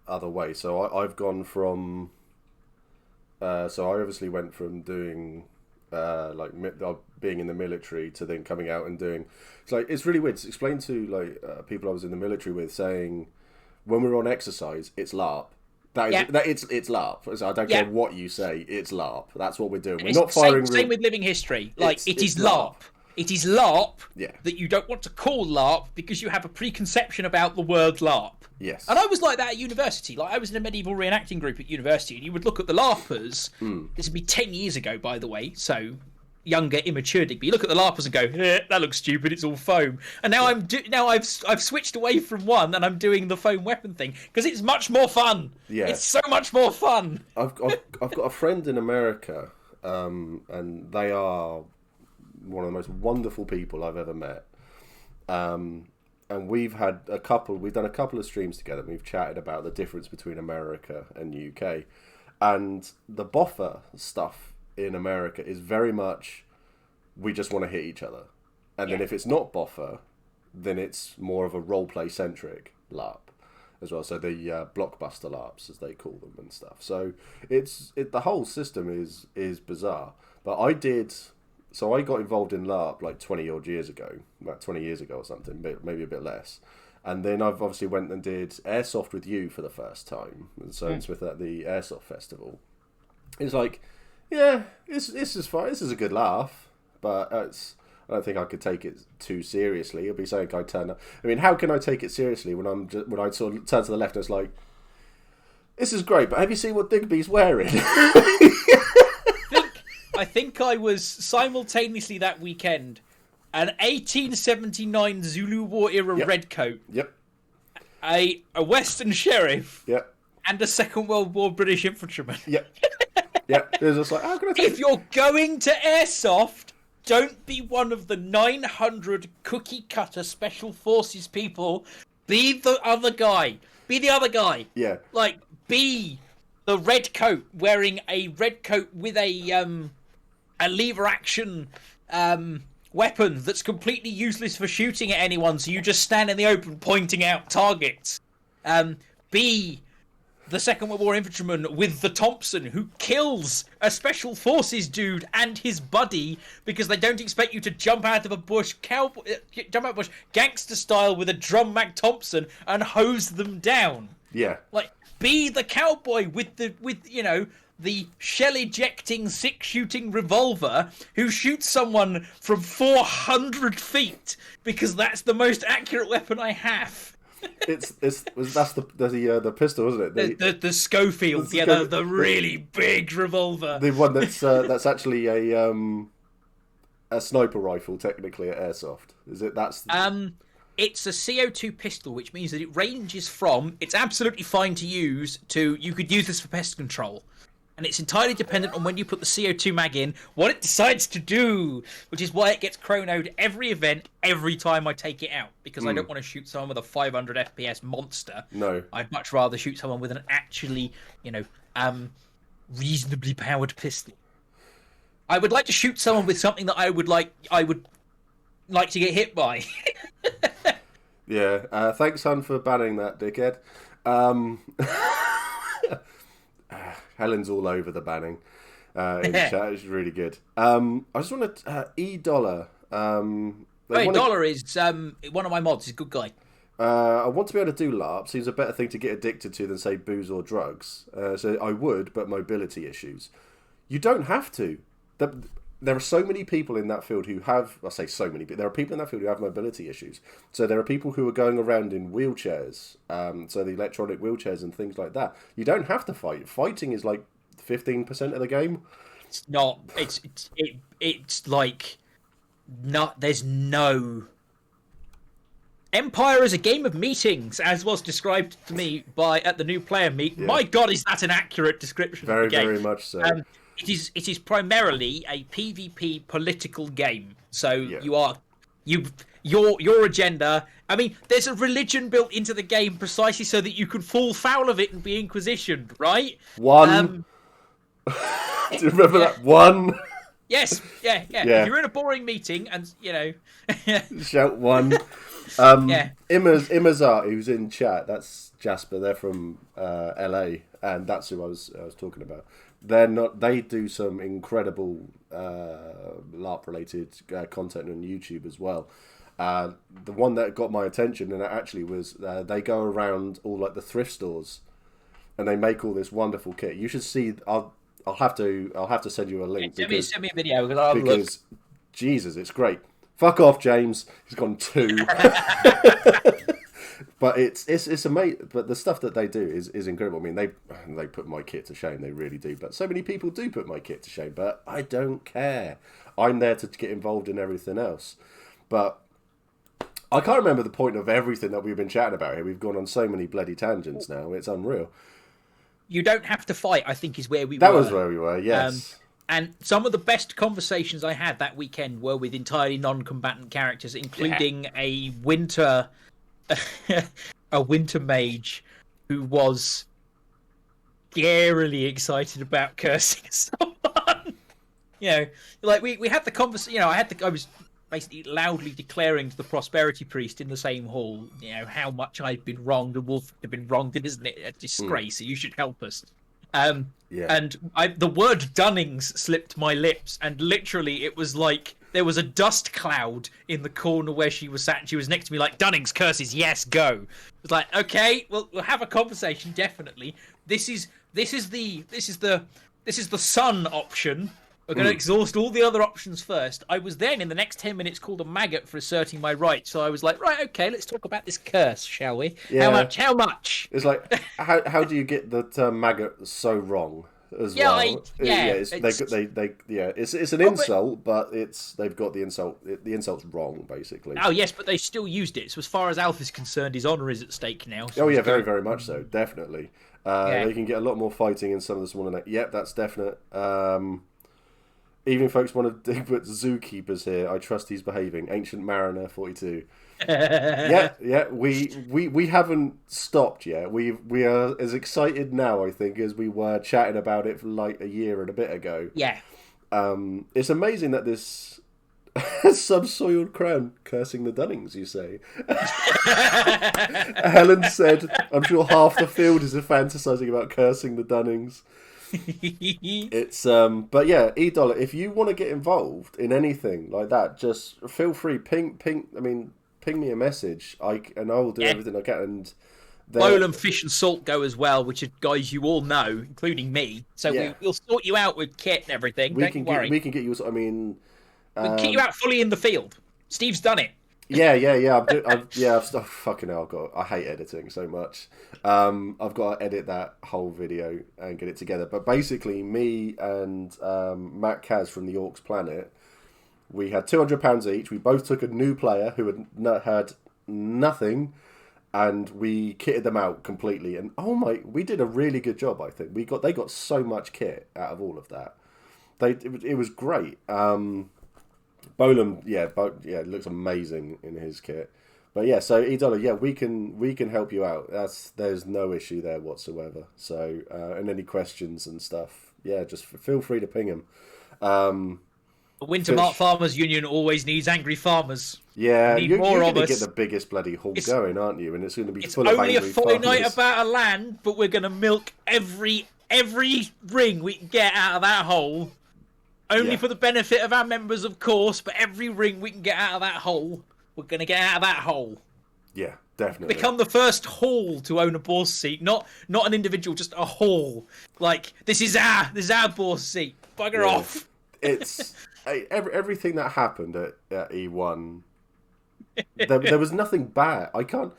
other way. So I've gone from... so I obviously went from doing being in the military to then coming out and doing. It's really weird. Explain to people I was in the military with, saying when we're on exercise, it's LARP. It's LARP. So I don't care what you say. It's LARP. That's what we're doing. We're not firing.
Same with Living History. It is LARP. It is LARP that you don't want to call LARP because you have a preconception about the word LARP.
Yes.
And I was like that at university. I was in a medieval reenacting group at university, and you would look at the LARPers. This would be 10 years ago, by the way, so younger, immature Digby. You look at the LARPers and go, that looks stupid, it's all foam. And now I've switched away from one, and I'm doing the foam weapon thing, because it's much more fun. Yeah. It's so much more fun.
I've got a friend in America, and they are one of the most wonderful people I've ever met. And we've done a couple of streams together, and we've chatted about the difference between America and UK. And the boffer stuff in America is very much, we just want to hit each other. And then if it's not boffer, then it's more of a roleplay centric LARP as well. So the blockbuster LARPs, as they call them, and stuff. So the whole system is bizarre. But I got involved in LARP 20 odd years ago, about 20 years ago or something, maybe a bit less. And then I've obviously went and did Airsoft with you for the first time, and so Smith at the Airsoft Festival. It's this is fine. This is a good laugh, but I don't think I could take it too seriously. It'd be something I turn up. I mean, how can I take it seriously when I sort of turn to the left and it's like, this is great, but have you seen what Digby's wearing?
I think I was simultaneously that weekend an 1879 Zulu War era redcoat.
Yep.
A Western sheriff.
Yep.
And a Second World War British infantryman.
Yep. Yep. It was just like, how can I take
If you're going to Airsoft, don't be one of the 900 cookie cutter special forces people. Be the other guy. Be the other guy.
Yeah.
Like, be the red coat wearing a red coat with a lever action weapon that's completely useless for shooting at anyone, so you just stand in the open pointing out targets. Be the Second World War infantryman with the Thompson who kills a special forces dude and his buddy because they don't expect you to jump out of a bush, gangster style with a drum mag Thompson and hose them down.
Yeah.
Like, be the cowboy with the shell ejecting, six shooting revolver who shoots someone from 400 feet because that's the most accurate weapon I have.
That's the pistol, isn't it?
The Schofield, the really big revolver.
The one that's actually a sniper rifle, technically at airsoft. Is it?
It's a CO2 pistol, which means that it ranges from it's absolutely fine to use to you could use this for pest control. And it's entirely dependent on when you put the CO2 mag in, what it decides to do, which is why it gets chronoed every event, every time I take it out. Because I don't want to shoot someone with a 500 FPS monster.
No.
I'd much rather shoot someone with an actually, reasonably powered pistol. I would like to shoot someone with something that I would like to get hit by.
Yeah. Thanks, Hun, for banning that, dickhead. Helen's all over the banning in chat. It's really good. I just want to $E.
Dollar is one of my mods. He's a good guy.
I want to be able to do LARP. Seems a better thing to get addicted to than, say, booze or drugs. So I would, but mobility issues. You don't have to. There are so many people in that field who have... I say so many, but there are people in that field who have mobility issues. So there are people who are going around in wheelchairs. So the electronic wheelchairs and things like that. You don't have to fight. Fighting is like 15% of the game.
It's not. It's like... Not. There's no... Empire is a game of meetings, as was described to me at the new player meet. Yeah. My God, is that an accurate description
of the game?
Very,
very much so.
It is primarily a PvP political game. So your agenda. I mean, there's a religion built into the game precisely so that you can fall foul of it and be inquisitioned, right?
One. Do you remember that one?
Yes. Yeah. If you're in a boring meeting and
shout one. Imazart, who's in chat, that's Jasper. They're from LA, and that's who I was talking about. They do some incredible LARP related content on YouTube as well. The one that got my attention, and it actually was, they go around all like the thrift stores, and they make all this wonderful kit. You should see. I'll have to send you a link.
Send me a video because
Jesus, it's great. Fuck off, James. He's gone 2. But it's amazing. But the stuff that they do is incredible. I mean, they put my kit to shame. They really do. But so many people do put my kit to shame. But I don't care. I'm there to get involved in everything else. But I can't remember the point of everything that we've been chatting about here. We've gone on so many bloody tangents now. It's unreal.
You don't have to fight, I think, is where we were.
That was where we were, yes.
And some of the best conversations I had that weekend were with entirely non-combatant characters, including a winter mage who was scarily excited about cursing someone. We had the conversation. I was basically loudly declaring to the prosperity priest in the same hall, how much I'd been wronged and Wolf had been wronged, and isn't it a disgrace? So you should help us. And the word Dunnings slipped my lips, and literally it was like there was a dust cloud in the corner where she was sat, and she was next to me like, Dunnings, curses, yes, go. It was like, okay, we'll have a conversation, definitely. This is the sun option. We're going to exhaust all the other options first. I was then, in the next 10 minutes, called a maggot for asserting my rights. So I was like, right, okay, let's talk about this curse, shall we? Yeah. How much?
It's like, how do you get the term maggot so wrong as well? It's an insult, but they've got the insult. The insult's wrong, basically.
Oh, yes, but they still used it. So as far as Alf is concerned, his honour is at stake now. So
very, very much so, definitely. They can get a lot more fighting in some of the smaller names. Yep, that's definite. Even folks want to dig with zookeepers here. I trust he's behaving. Ancient Mariner 42. Yeah. We haven't stopped yet. We are as excited now, I think, as we were chatting about it for like a year and a bit ago.
Yeah.
It's amazing that this subsoiled crown cursing the Dunnings, you say. Helen said, I'm sure half the field is fantasizing about cursing the Dunnings. It's but yeah, E-Dollar, if you want to get involved in anything like that, just feel free, ping me a message. I will do everything I can. And
Bowlam Fish and Salt go as well, which are guys you all know, including me. So we'll sort you out with kit and everything. Don't worry.
We can get you. I mean,
we can get you out fully in the field. Steve's done it.
Yeah. Fucking hell, I hate editing so much. I've got to edit that whole video and get it together. But basically, me and Matt Kaz from the Orcs Planet, we had £200 each. We both took a new player who had nothing, and we kitted them out completely. And we did a really good job. I think they got so much kit out of all of that. It was great. Bowlam, it looks amazing in his kit. But yeah, so E-Dollar, we can help you out. There's no issue there whatsoever. So and any questions and stuff, just feel free to ping him.
The Wintermark Farmers Union always needs angry farmers.
Yeah, you're going to get the biggest bloody haul going, aren't you? And it's going to be full of angry farmers.
It's only a fortnight about a land, but we're going to milk every ring we can get out of that hole. Only for the benefit of our members, of course, but every ring we can get out of that hole, we're going to get out of that hole.
Yeah, definitely.
Become the first hall to own a boss seat, not an individual, just a hall. Like, this is our boss seat. Bugger off.
It's everything that happened at E1. There was nothing bad. I can't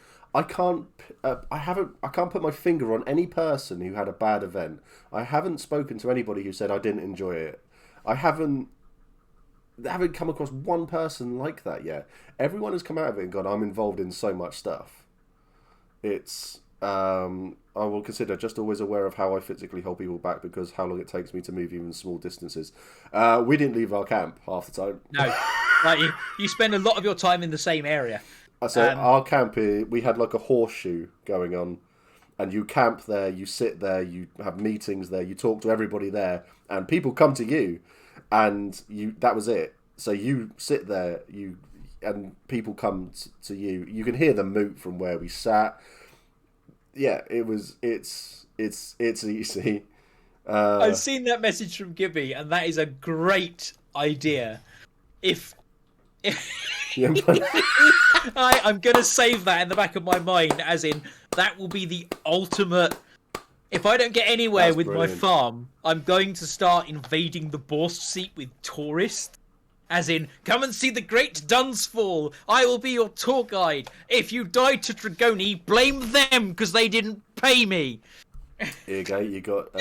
put my finger on any person who had a bad event. I haven't spoken to anybody who said I didn't enjoy it. I haven't come across one person like that yet. Everyone has come out of it and gone, I'm involved in so much stuff. It's I will consider just always aware of how I physically hold people back because how long it takes me to move even small distances. We didn't leave our camp half the time.
No, like you spend a lot of your time in the same area.
So our camp here, we had like a horseshoe going on. And you camp there, you sit there, you have meetings there, you talk to everybody there, and people come to you, and that was it. So you sit there, and people come to you. You can hear the moot from where we sat. Yeah, it's easy.
I've seen that message from Gibby, and that is a great idea. I'm going to save that in the back of my mind, as in, that will be the ultimate... If I don't get anywhere with my farm, I'm going to start invading the boss seat with tourists. As in, come and see the great Dunsfall. I will be your tour guide. If you died to Dragoni, blame them because they didn't pay me.
Here you go. You got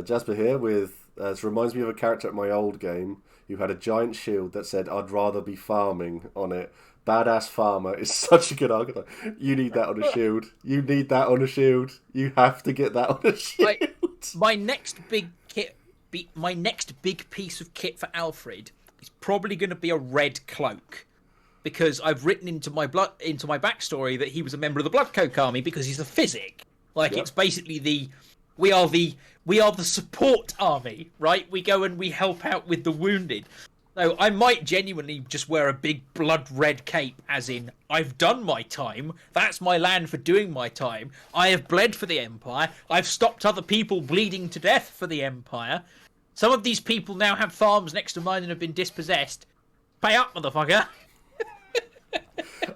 Jasper here with... this reminds me of a character at my old game who had a giant shield that said, I'd rather be farming on it. Badass farmer is such a good archetype. You need that on a shield. You need that on a shield. You have to get that on a shield.
My next big piece of kit for Alfred is probably going to be a red cloak, because I've written into my backstory that he was a member of the Bloodcoke Army because he's a physic. It's basically we are the support army, right? We go and we help out with the wounded. So I might genuinely just wear a big blood red cape, as in, I've done my time, that's my land for doing my time, I have bled for the Empire, I've stopped other people bleeding to death for the Empire. Some of these people now have farms next to mine and have been dispossessed. Pay up, motherfucker!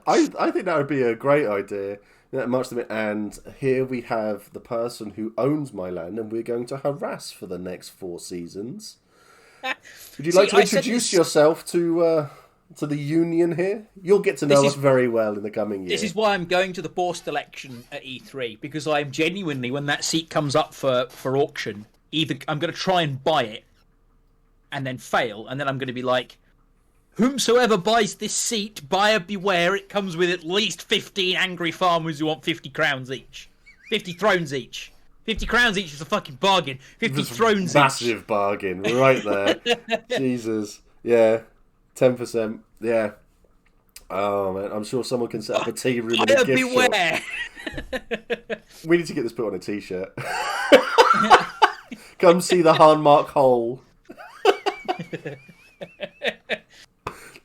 I think that would be a great idea. And here we have the person who owns my land, and we're going to harass for the next 4 seasons. Would you like to introduce yourself to the union here? You'll get to know us very well in the coming year.
This is why I'm going to the Borst election at E3, because I'm genuinely, when that seat comes up for auction, either I'm going to try and buy it and then fail, and then I'm going to be like, whomsoever buys this seat, buyer beware, it comes with at least 15 angry farmers who want 50 crowns each. 50 thrones each. 50 crowns each is a fucking bargain. 50 thrones
massive bargain, right there. Jesus. Yeah. 10%. Yeah. Oh man, I'm sure someone can set up a tea room and
Buyer
a gift
beware.
shop. We need to get this put on a t-shirt. Come see the Hanmark hole.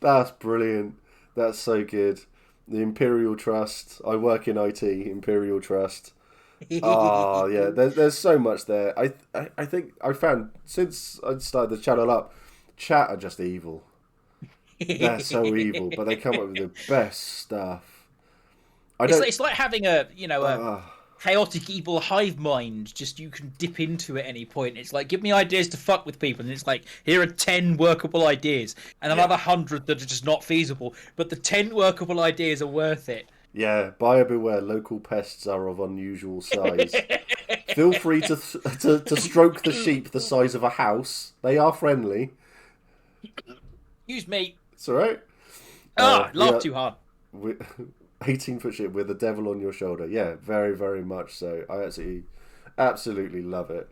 That's brilliant. That's so good. The Imperial Trust. I work in IT. Imperial Trust. Oh yeah, there's so much there. I think I found since I started the channel up, chat are just evil. They're so evil, but they come up with the best stuff.
It's like having a chaotic evil hive mind. Just you can dip into at any point. It's like, give me ideas to fuck with people, and it's like, here are 10 workable ideas and another 100 that are just not feasible, but the 10 workable ideas are worth it.
Yeah, buyer beware. Local pests are of unusual size. Feel free to stroke the sheep the size of a house. They are friendly.
Excuse me.
It's all right.
Laugh too hard.
18-foot ship with the devil on your shoulder. Yeah, very, very much so. I absolutely love it.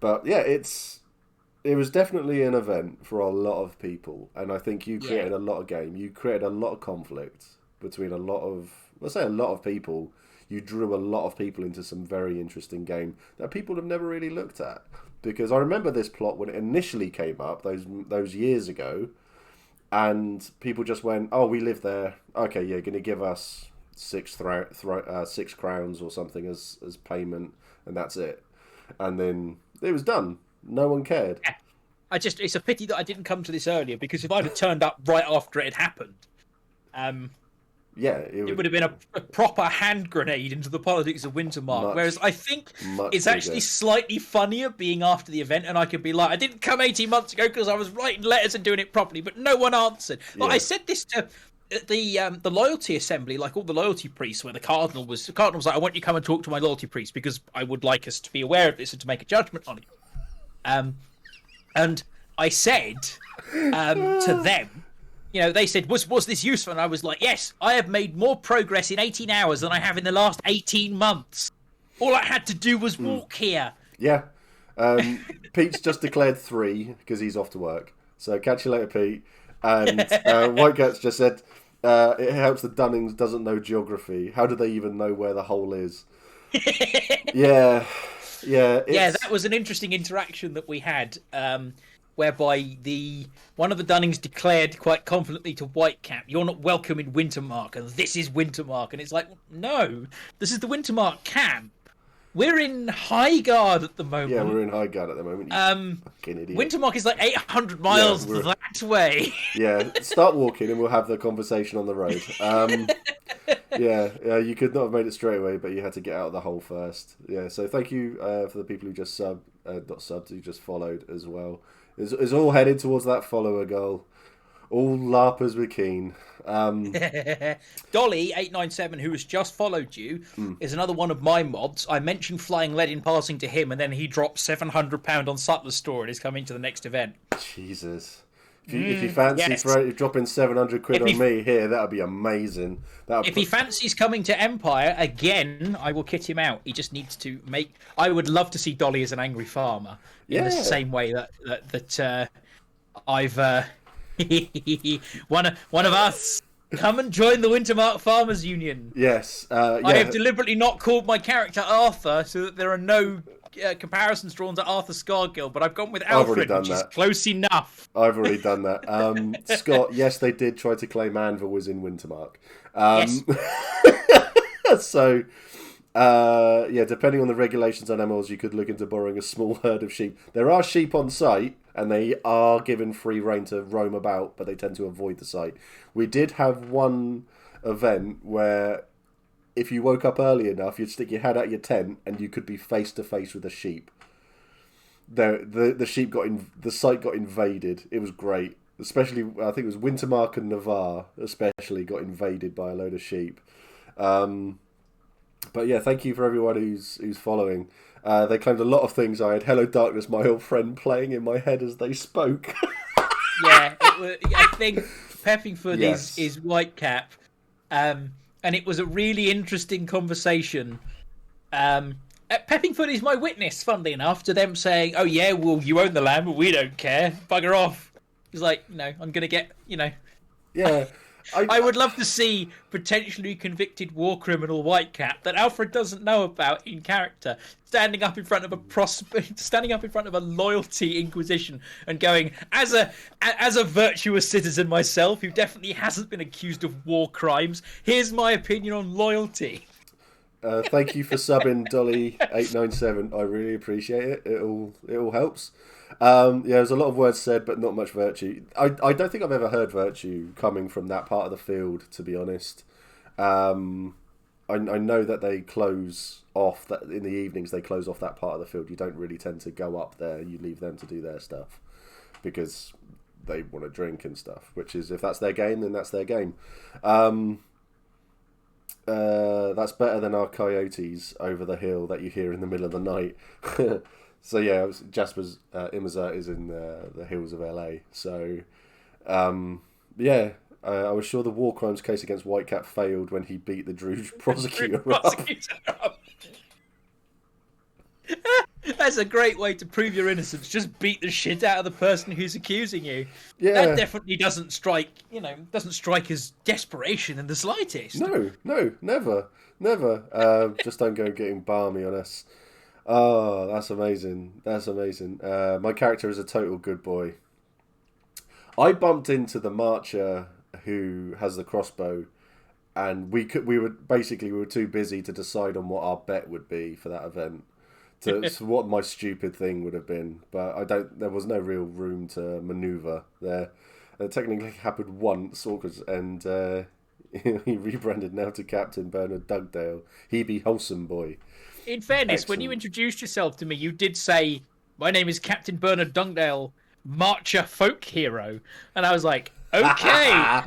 But yeah, it was definitely an event for a lot of people, and I think you created a lot of game. You created a lot of conflict between a lot of people. You drew a lot of people into some very interesting game that people have never really looked at. Because I remember this plot when it initially came up those years ago. And people just went, "Oh, we live there. Okay, you're going to give us 6 crowns or something as payment, and that's it." And then it was done. No one cared.
It's a pity that I didn't come to this earlier, because if I'd have turned up right after it had happened, it would have been a proper hand grenade into the politics of Wintermark. Whereas I think it's actually slightly funnier being after the event, and I could be like, I didn't come 18 months ago because I was writing letters and doing it properly, but no one answered. Like, I said this to the loyalty assembly, like all the loyalty priests, where the cardinal was like, I want you to come and talk to my loyalty priest because I would like us to be aware of this and to make a judgment on it. And I said to them, they said, was this useful? And I was like, yes, I have made more progress in 18 hours than I have in the last 18 months. All I had to do was walk here.
Yeah. Pete's just declared 3 because he's off to work. So catch you later, Pete. And White Cat's just said, it helps the Dunnings doesn't know geography. How do they even know where the hole is? Yeah. Yeah.
That was an interesting interaction that we had. Whereby one of the Dunnings declared quite confidently to Whitecap, "You're not welcome in Wintermark, and this is Wintermark." And it's like, no, this is the Wintermark camp. We're in Highguard at the moment.
Yeah, we're in Highguard at the moment. You fucking idiot.
Wintermark is like 800 miles that way.
Yeah, start walking and we'll have the conversation on the road. You could not have made it straight away, but you had to get out of the hole first. Yeah, so thank you for the people who just who just followed as well. It's all headed towards that follower goal. All LARPers were keen.
Dolly897, who has just followed you, is another one of my mods. I mentioned Flying Lead in passing to him, and then he dropped £700 on Sutler's store and is coming to the next event.
Jesus. If you fancy dropping 700 quid on me here, that would be amazing. If
he fancies coming to Empire, again, I will kit him out. He just needs to make... I would love to see Dolly as an angry farmer. In the same way that I've... one of us... Come and join the Wintermark Farmers Union.
Yes.
I have deliberately not called my character Arthur so that there are no comparisons drawn to Arthur Scargill, but I've gone with Alfred, which is close enough.
I've already done that. Scott, yes, they did try to claim Anvil was in Wintermark.
Yes.
So, depending on the regulations on MLs, you could look into borrowing a small herd of sheep. There are sheep on site, and they are given free rein to roam about, but they tend to avoid the site. We did have one event where if you woke up early enough, you'd stick your head out your tent and you could be face to face with a sheep. The sheep the site got invaded. It was great. Especially, I think it was Wintermark and Navarre especially got invaded by a load of sheep. But yeah, thank you for everyone who's following. They claimed a lot of things. I had Hello Darkness, my old friend, playing in my head as they spoke.
I think Peppingford is Whitecap. And it was a really interesting conversation. Peppingford is my witness, funnily enough, to them saying, "Oh yeah, well, you own the land, but we don't care. Bugger off." He's like, "No, I'm going to get,
Yeah,
I would love to see potentially convicted war criminal Whitecap that Alfred doesn't know about in character standing up in front of a loyalty inquisition and going, as a virtuous citizen myself who definitely hasn't been accused of war crimes, here's my opinion on loyalty.
Thank you for subbing Dolly897. I really appreciate it. It all helps. There's a lot of words said, but not much virtue. I don't think I've ever heard virtue coming from that part of the field, to be honest. I know that they close off that in the evenings. They close off that part of the field. You don't really tend to go up there. You leave them to do their stuff because they want to drink and stuff. Which is, if that's their game, then that's their game. That's better than our coyotes over the hill that you hear in the middle of the night. So yeah, Jasper's Imazat is in the hills of LA. So I was sure the war crimes case against Whitecap failed when he beat the Druge prosecutor up.
That's a great way to prove your innocence. Just beat the shit out of the person who's accusing you.
Yeah.
That definitely doesn't strike as desperation in the slightest.
No, never. Just don't go getting balmy on us. Oh, that's amazing. My character is a total good boy. I bumped into the marcher who has the crossbow, and we were too busy to decide on what our bet would be for that event. So what my stupid thing would have been, but there was no real room to manoeuvre there. It technically happened once, and he rebranded now to Captain Bernard Dugdale. He be wholesome boy.
In fairness,
Excellent.
When you introduced yourself to me, you did say, "My name is Captain Bernard Dugdale, Marcher folk hero," and I was like, "Okay,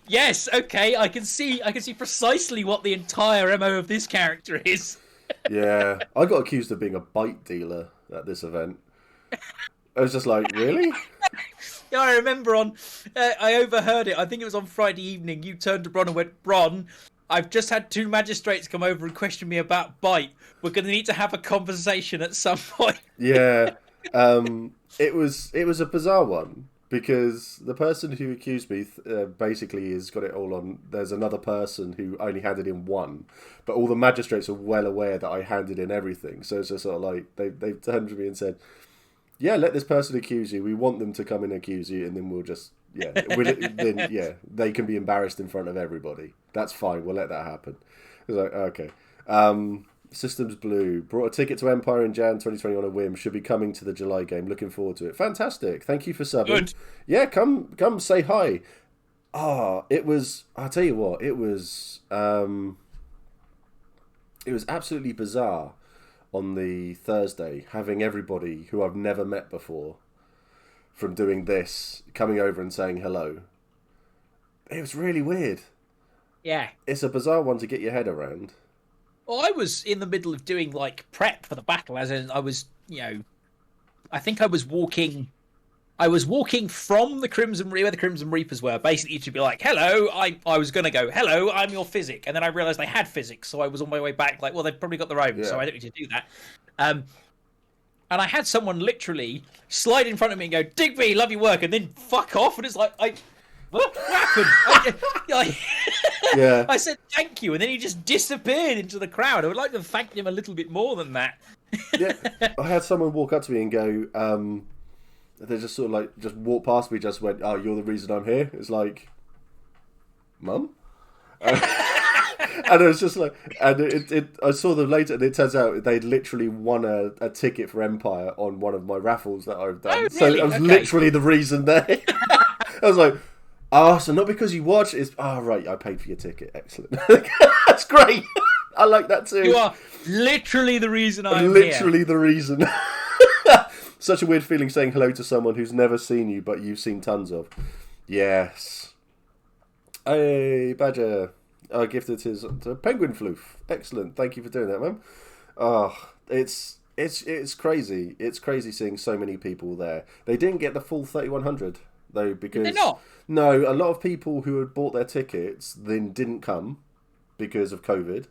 yes, okay, I can see precisely what the entire MO of this character is."
Yeah, I got accused of being a bite dealer at this event. I was just like, really?
Yeah, I remember I overheard it. I think it was on Friday evening. You turned to Bron and went, "Bron, I've just had 2 magistrates come over and question me about bite. We're going to need to have a conversation at some point."
Yeah, it was a bizarre one because the person who accused me basically has got it all on. There's another person who only handed in 1, but all the magistrates are well aware that I handed in everything. So it's just sort of like they've turned to me and said, "Yeah, let this person accuse you. We want them to come and accuse you, and then we'll just they can be embarrassed in front of everybody. That's fine. We'll let that happen." I was like, okay. Systems Blue brought a ticket to Empire in Jan 2020 on a whim. Should be coming to the July game. Looking forward to it. Fantastic. Thank you for subbing.
Good.
Yeah, come say hi. It was. I'll tell you what. It was absolutely bizarre on the Thursday having everybody who I've never met before from doing this coming over and saying hello. It was really weird.
Yeah.
It's a bizarre one to get your head around.
Well, I was in the middle of doing prep for the battle, as in I was, I think I was walking from the where the Crimson Reapers were, basically to be like, "Hello," I was going to go, "Hello, I'm your physic," and then I realised they had physics, so I was on my way back well, they've probably got their own, so I don't need to do that. And I had someone literally slide in front of me and go, "Digby, love your work," and then fuck off, and it's like, what happened?
Yeah.
I said thank you, and then he just disappeared into the crowd. I would like to thank him a little bit more than that.
Yeah, I had someone walk up to me and go, they just sort of just walked past me, just went, "Oh, you're the reason I'm here." It's like, Mum? And it was just like, and I saw them later, and it turns out they'd literally won a ticket for Empire on one of my raffles that I've done.
Oh,
So
really?
it was
Okay.
literally the reason there. I was like, so not because you watched, it's, right, I paid for your ticket. Excellent. That's great. I like that too.
You are literally the reason I'm
literally
here.
the reason. Such a weird feeling saying hello to someone who's never seen you, but you've seen tons of. Yes. Hey, Badger. Gifted to Penguin Floof. Excellent. Thank you for doing that, man. It's crazy. It's crazy seeing so many people there. They didn't get the full 3,100 though, because
Did they not?
No, a lot of people who had bought their tickets then didn't come because of COVID.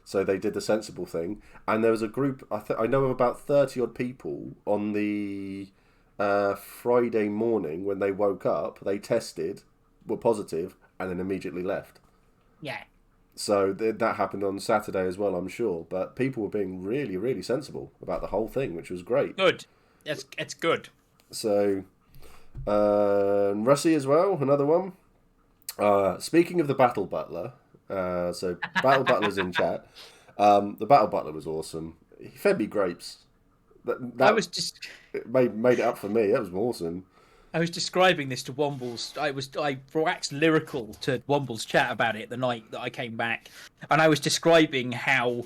So they did the sensible thing, and there was a group. I know of about 30 odd people on the Friday morning when they woke up. They tested, were positive, and then immediately left.
Yeah.
So that happened on Saturday as well, I'm sure. But people were being really, really sensible about the whole thing, which was great.
Good. It's good.
So, Russie as well, another one. Speaking of the Battle Butler, so Battle Butler's in chat. The Battle Butler was awesome. He fed me grapes.
I was just
it made it up for me. That was awesome.
I was describing this to Wombles. I waxed lyrical to Womble's chat about it the night that I came back, and I was describing how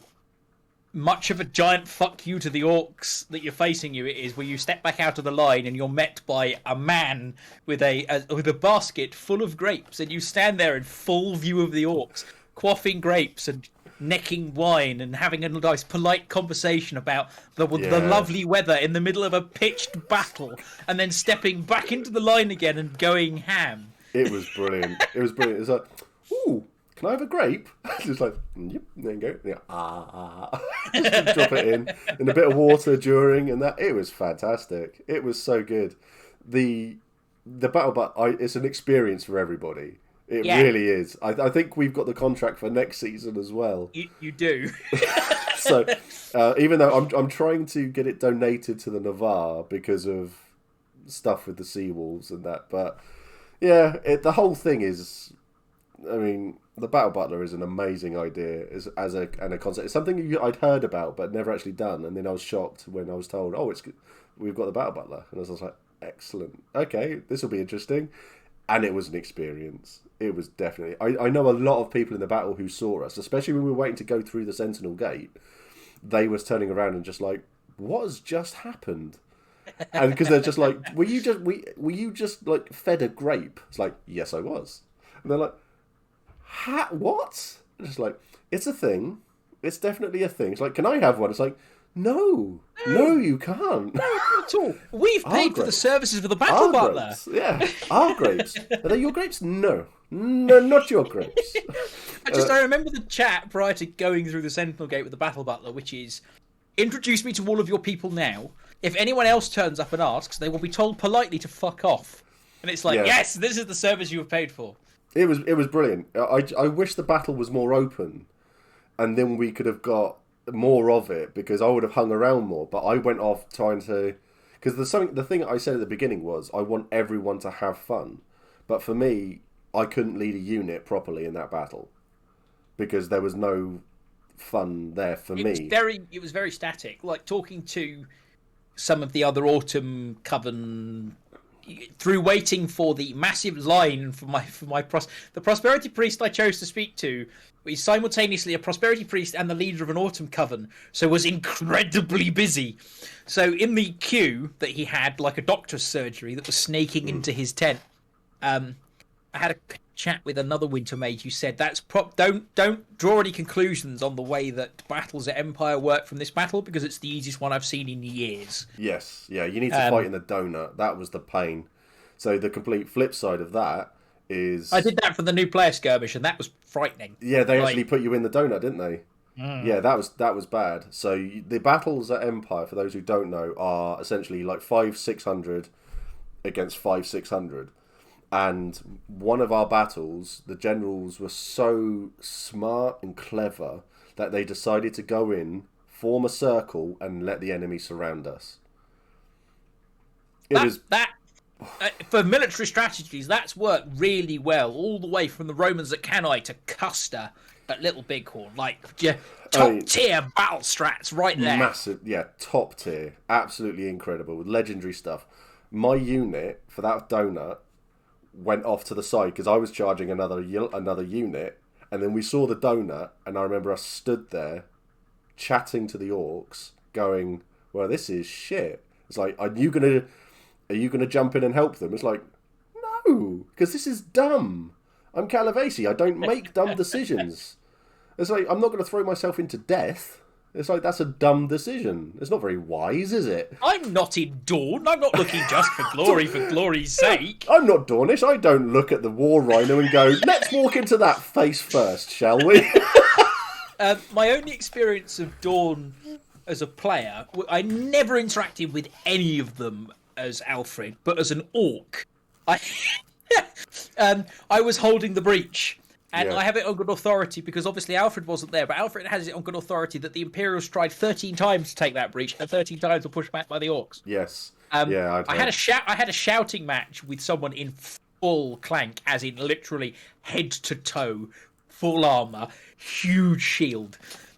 much of a giant fuck you to the orcs that you're facing it is, where you step back out of the line and you're met by a man with a basket full of grapes, and you stand there in full view of the orcs, quaffing grapes and necking wine and having a nice polite conversation about the lovely weather in the middle of a pitched battle, and then stepping back into the line again and going ham.
It was brilliant. It was brilliant. It's like, ooh, can I have a grape? Just like, yep, there you go. Yeah, just drop it in a bit of water during, and that. It was fantastic. It was so good. The battle, but it's an experience for everybody. It really is. I think we've got the contract for next season as well.
You do.
So, even though I'm trying to get it donated to the Navarre because of stuff with the Seawolves and that, but yeah, the whole thing is. I mean, the Battle Butler is an amazing idea as a concept. It's something I'd heard about but never actually done, and then I was shocked when I was told, "Oh, we've got the Battle Butler," and I was like, "Excellent. Okay, this will be interesting." And it was an experience. It was definitely... I know a lot of people in the battle who saw us, especially when we were waiting to go through the Sentinel Gate. They was turning around and just like, what has just happened? And because they're just like, were you just like fed a grape? It's like, yes, I was. And they're like, what? And it's like, it's a thing. It's definitely a thing. It's like, can I have one? It's like, no, you can't.
No, not at all. We've paid for the services of the Battle Butler.
Grapes. Yeah, our grapes. Are they your grapes? No, not your grapes.
I remember the chat prior to going through the Sentinel Gate with the Battle Butler, which is, introduce me to all of your people now. If anyone else turns up and asks, they will be told politely to fuck off. And it's like, yes, this is the service you have paid for.
It was brilliant. I wish the battle was more open, and then we could have got more of it, because I would have hung around more. But I went off trying to, because the thing I said at the beginning was I want everyone to have fun, but for me, I couldn't lead a unit properly in that battle because there was no fun there for me.
It was very static. Like talking to some of the other Autumn Coven through waiting for the massive line for the Prosperity Priest I chose to speak to. He's simultaneously a Prosperity Priest and the leader of an Autumn Coven, so was incredibly busy. So in the queue that he had, like a doctor's surgery that was snaking into his tent, I had a chat with another Winter Mage who said don't draw any conclusions on the way that battles at Empire work from this battle, because it's the easiest one I've seen in years.
Yes, yeah, you need to fight in the donut. That was the pain. So the complete flip side of that is...
I did that for the new player skirmish, and that was frightening.
Yeah, they actually put you in the donut, didn't they? Yeah, that was bad. So the battles at Empire, for those who don't know, are essentially like 500-600 against 500-600. And one of our battles, the generals were so smart and clever that they decided to go in, form a circle, and let the enemy surround us.
For military strategies, that's worked really well, all the way from the Romans at Cannae to Custer at Little Bighorn. Like, top tier battle strats right there.
Massive, yeah, top tier. Absolutely incredible. Legendary stuff. My unit, for that donut, went off to the side because I was charging another unit, and then we saw the donut, and I remember us stood there chatting to the orcs, going, well, this is shit. It's like, are you gonna jump in and help them? It's like, no, because this is dumb. I'm Calavesi. I don't make dumb decisions. It's like, I'm not going to throw myself into death. It's like, that's a dumb decision. It's not very wise, is it?
I'm not in Dawn. I'm not looking just for glory for glory's sake.
I'm not Dornish. I don't look at the war rhino and go, let's walk into that face first, shall we?
My only experience of Dawn as a player, I never interacted with any of them as Alfred, but as an orc, I was holding the breach. And
Yeah.
I have it on good authority because obviously Alfred wasn't there, but Alfred has it on good authority that the Imperials tried 13 times to take that breach, and 13 times were pushed back by the Orcs.
Yes.
I had a shouting match with someone in full clank, as in literally head to toe, full armor, huge shield,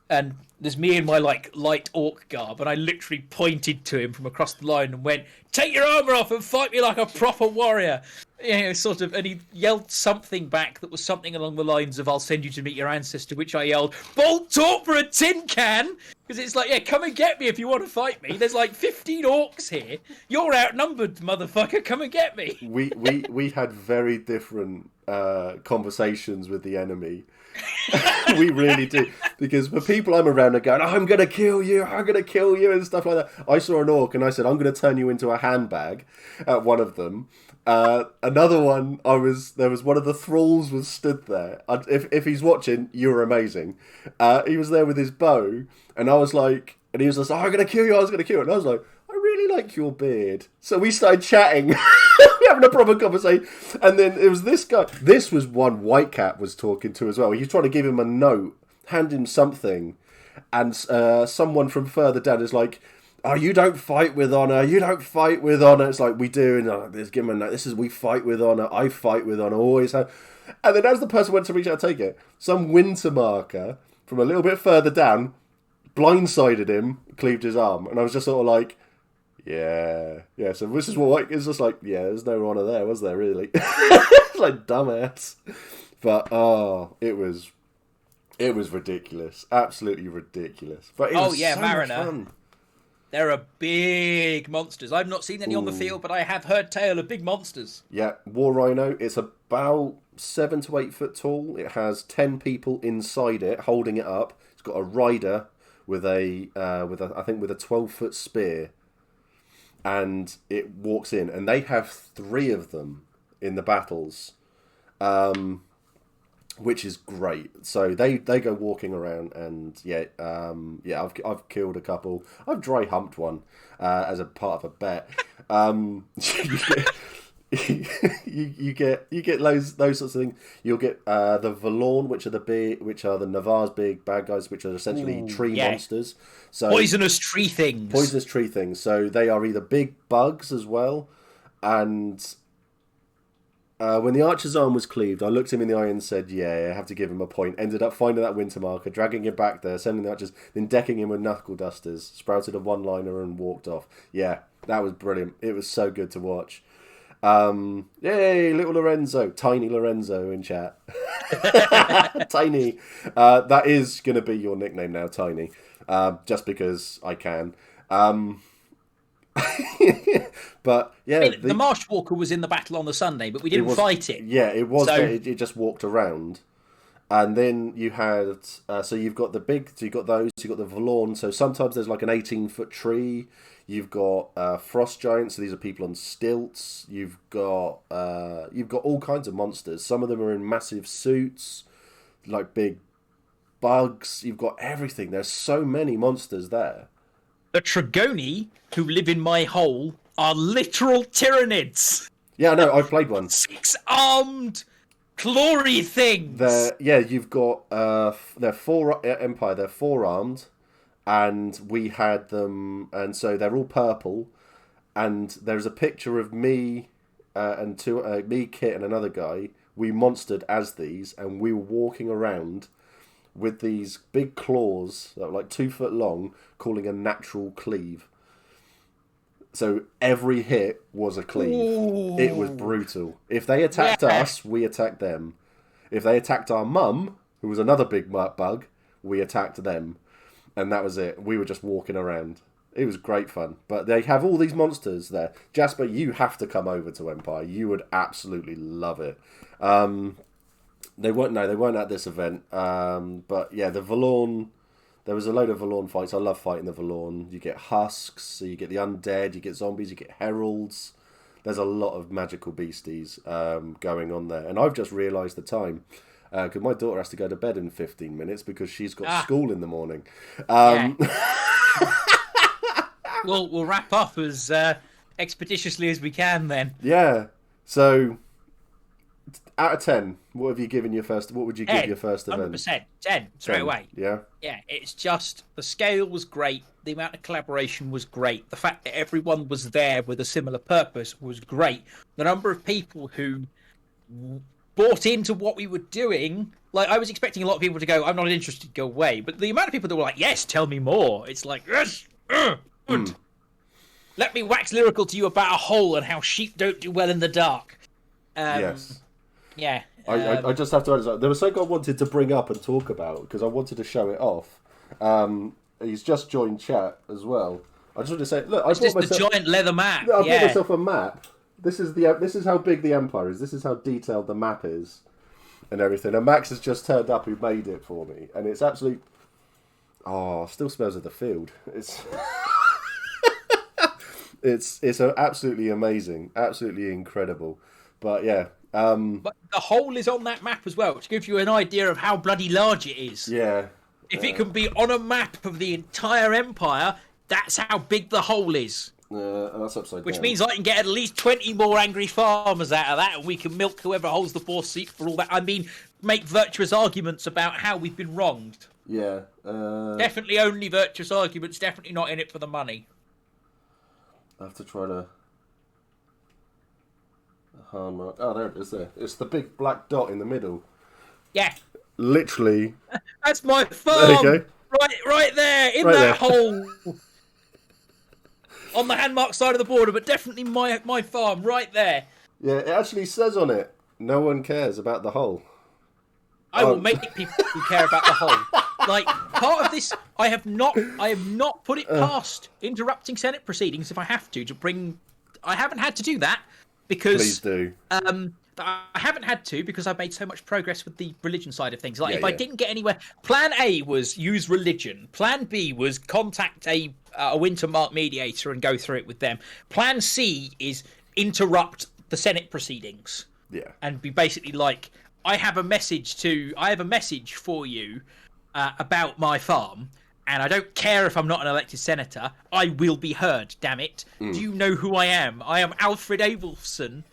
and there's me in my light orc garb, and I literally pointed to him from across the line and went, "Take your armor off and fight me like a proper warrior." Sort of, and he yelled something back that was something along the lines of, "I'll send you to meet your ancestor," which I yelled, "Bolt talk for a tin can!" Because it's like, yeah, come and get me if you want to fight me. There's like 15 orcs here. You're outnumbered, motherfucker. Come and get me.
We had very different conversations with the enemy. We really do, because the people I'm around are going, "I'm gonna kill you, I'm gonna kill you," and stuff like that. I saw an orc and I said, "I'm gonna turn you into a handbag," at one of them. Another one, there was one of the thralls was stood there. If he's watching, you're amazing. He was there with his bow, and I was like, and he was just like, "I'm gonna kill you, I was gonna kill you," and I was like, "I really like your beard." So we started chatting, having a proper conversation, and then it was this guy. This was one Whitecat was talking to as well. He was trying to give him a note, hand him something, and someone from further down is like, "Oh, you don't fight with honor. You don't fight with honor." It's like, "We do." And let's give him a note. This is, "We fight with honor. I fight with honor. Always have." And then as the person went to reach out to take it, some winter marker from a little bit further down blindsided him, cleaved his arm, and I was just sort of like, yeah. So this is what it's just like. Yeah, there's no honor there, was there? Really? It's like, dumbass. But it was ridiculous, absolutely ridiculous. But it was so
Mariner.
much fun.
There are big monsters. I've not seen any on the field, but I have heard tale of big monsters.
Yeah, War Rhino. It's about 7 to 8 foot tall. It has 10 people inside it, holding it up. It's got a rider with a 12-foot spear, and it walks in. And they have 3 of them in the battles, which is great. So they go walking around, and I've killed a couple. I've dry humped one as a part of a bet. You get those sorts of things. You'll get the Valorn, which are the Navarre's big bad guys, which are essentially tree monsters. So
poisonous tree things.
So they are either big bugs as well, and when the archer's arm was cleaved, I looked him in the eye and said, "Yeah, I have to give him a point." Ended up finding that winter marker, dragging him back there, sending the archers, then decking him with knuckle dusters, sprouted a one-liner and walked off. Yeah, that was brilliant. It was so good to watch. Yay, little Lorenzo, tiny Lorenzo in chat. Tiny. That is going to be your nickname now, Tiny, just because I can. But yeah,
the Marshwalker was in the battle on the Sunday, but we didn't fight it.
Yeah, it was. So it just walked around, and then you had. So you've got the big. So you got those. You got the Valorn. So sometimes there's like an 18-foot tree. You've got frost giants. So these are people on stilts. You've got all kinds of monsters. Some of them are in massive suits, like big bugs. You've got everything. There's so many monsters there.
The Tragoni, who live in my hole, are literal Tyranids.
Yeah, no, I played one.
6-armed, clawy things.
You've got they're 4 Empire. They're 4-armed, and we had them, and so they're all purple. And there's a picture of me and me, Kit, and another guy. We monstered as these, and we were walking around with these big claws that were like 2 foot long, calling a natural cleave. So every hit was a cleave. Ooh. It was brutal. If they attacked us, we attacked them. If they attacked our mum, who was another big bug, we attacked them. And that was it. We were just walking around. It was great fun. But they have all these monsters there. Jasper, you have to come over to Empire. You would absolutely love it. They weren't at this event. But yeah, the Valorn, there was a load of Valorn fights. I love fighting the Valorn. You get husks, so you get the undead, you get zombies, you get heralds. There's a lot of magical beasties going on there. And I've just realised the time, because my daughter has to go to bed in 15 minutes because she's got school in the morning.
We'll wrap up as expeditiously as we can then.
Yeah. So out of 10, what have you given your first? What would you give your first event?
100%, 10 straight away.
Yeah.
Yeah, it's just the scale was great. The amount of collaboration was great. The fact that everyone was there with a similar purpose was great. The number of people who bought into what we were doing. Like, I was expecting a lot of people to go, I'm not interested, go away. But the amount of people that were like, yes, tell me more. It's like, yes, good. Let me wax lyrical to you about a hole and how sheep don't do well in the dark.
Yes.
Yeah.
I just have to add, there was something I wanted to bring up and talk about because I wanted to show it off. He's just joined chat as well. I just wanted to say, look, I bought myself
the giant leather map.
I bought myself a map. This is how big the Empire is. This is how detailed the map is, and everything. And Max has just turned up, who made it for me, and it's absolutely. Oh, still smells of the field. It's. it's absolutely amazing, absolutely incredible. But yeah.
But the hole is on that map as well, which gives you an idea of how bloody large it is.
Yeah.
If it can be on a map of the entire Empire, that's how big the hole is.
And that's upside down.
Which means I can get at least 20 more angry farmers out of that, and we can milk whoever holds the fourth seat for all that. I mean, make virtuous arguments about how we've been wronged.
Yeah.
Definitely only virtuous arguments, definitely not in it for the money.
I have to try to... hard mark. Oh, there it is there. It's the big black dot in the middle.
Yeah.
Literally.
That's my farm.
There you go.
Right there, in
right
that
there.
hole. On the handmark side of the border, but definitely my farm, right there.
Yeah, it actually says on it, no one cares about the hole.
I will make people who care about the hole. Like, part of this, I have not put it past interrupting Senate proceedings if I have to bring... I haven't had to do that because...
Please do.
I haven't had to because I've made so much progress with the religion side of things. Like, if I didn't get anywhere... Plan A was use religion. Plan B was contact a Wintermark mediator and go through it with them. Plan C is interrupt the Senate proceedings.
Yeah.
And be basically like, I have a message for you about my farm, and I don't care if I'm not an elected senator. I will be heard, damn it. Do you know who I am? I am Alfred Abelson.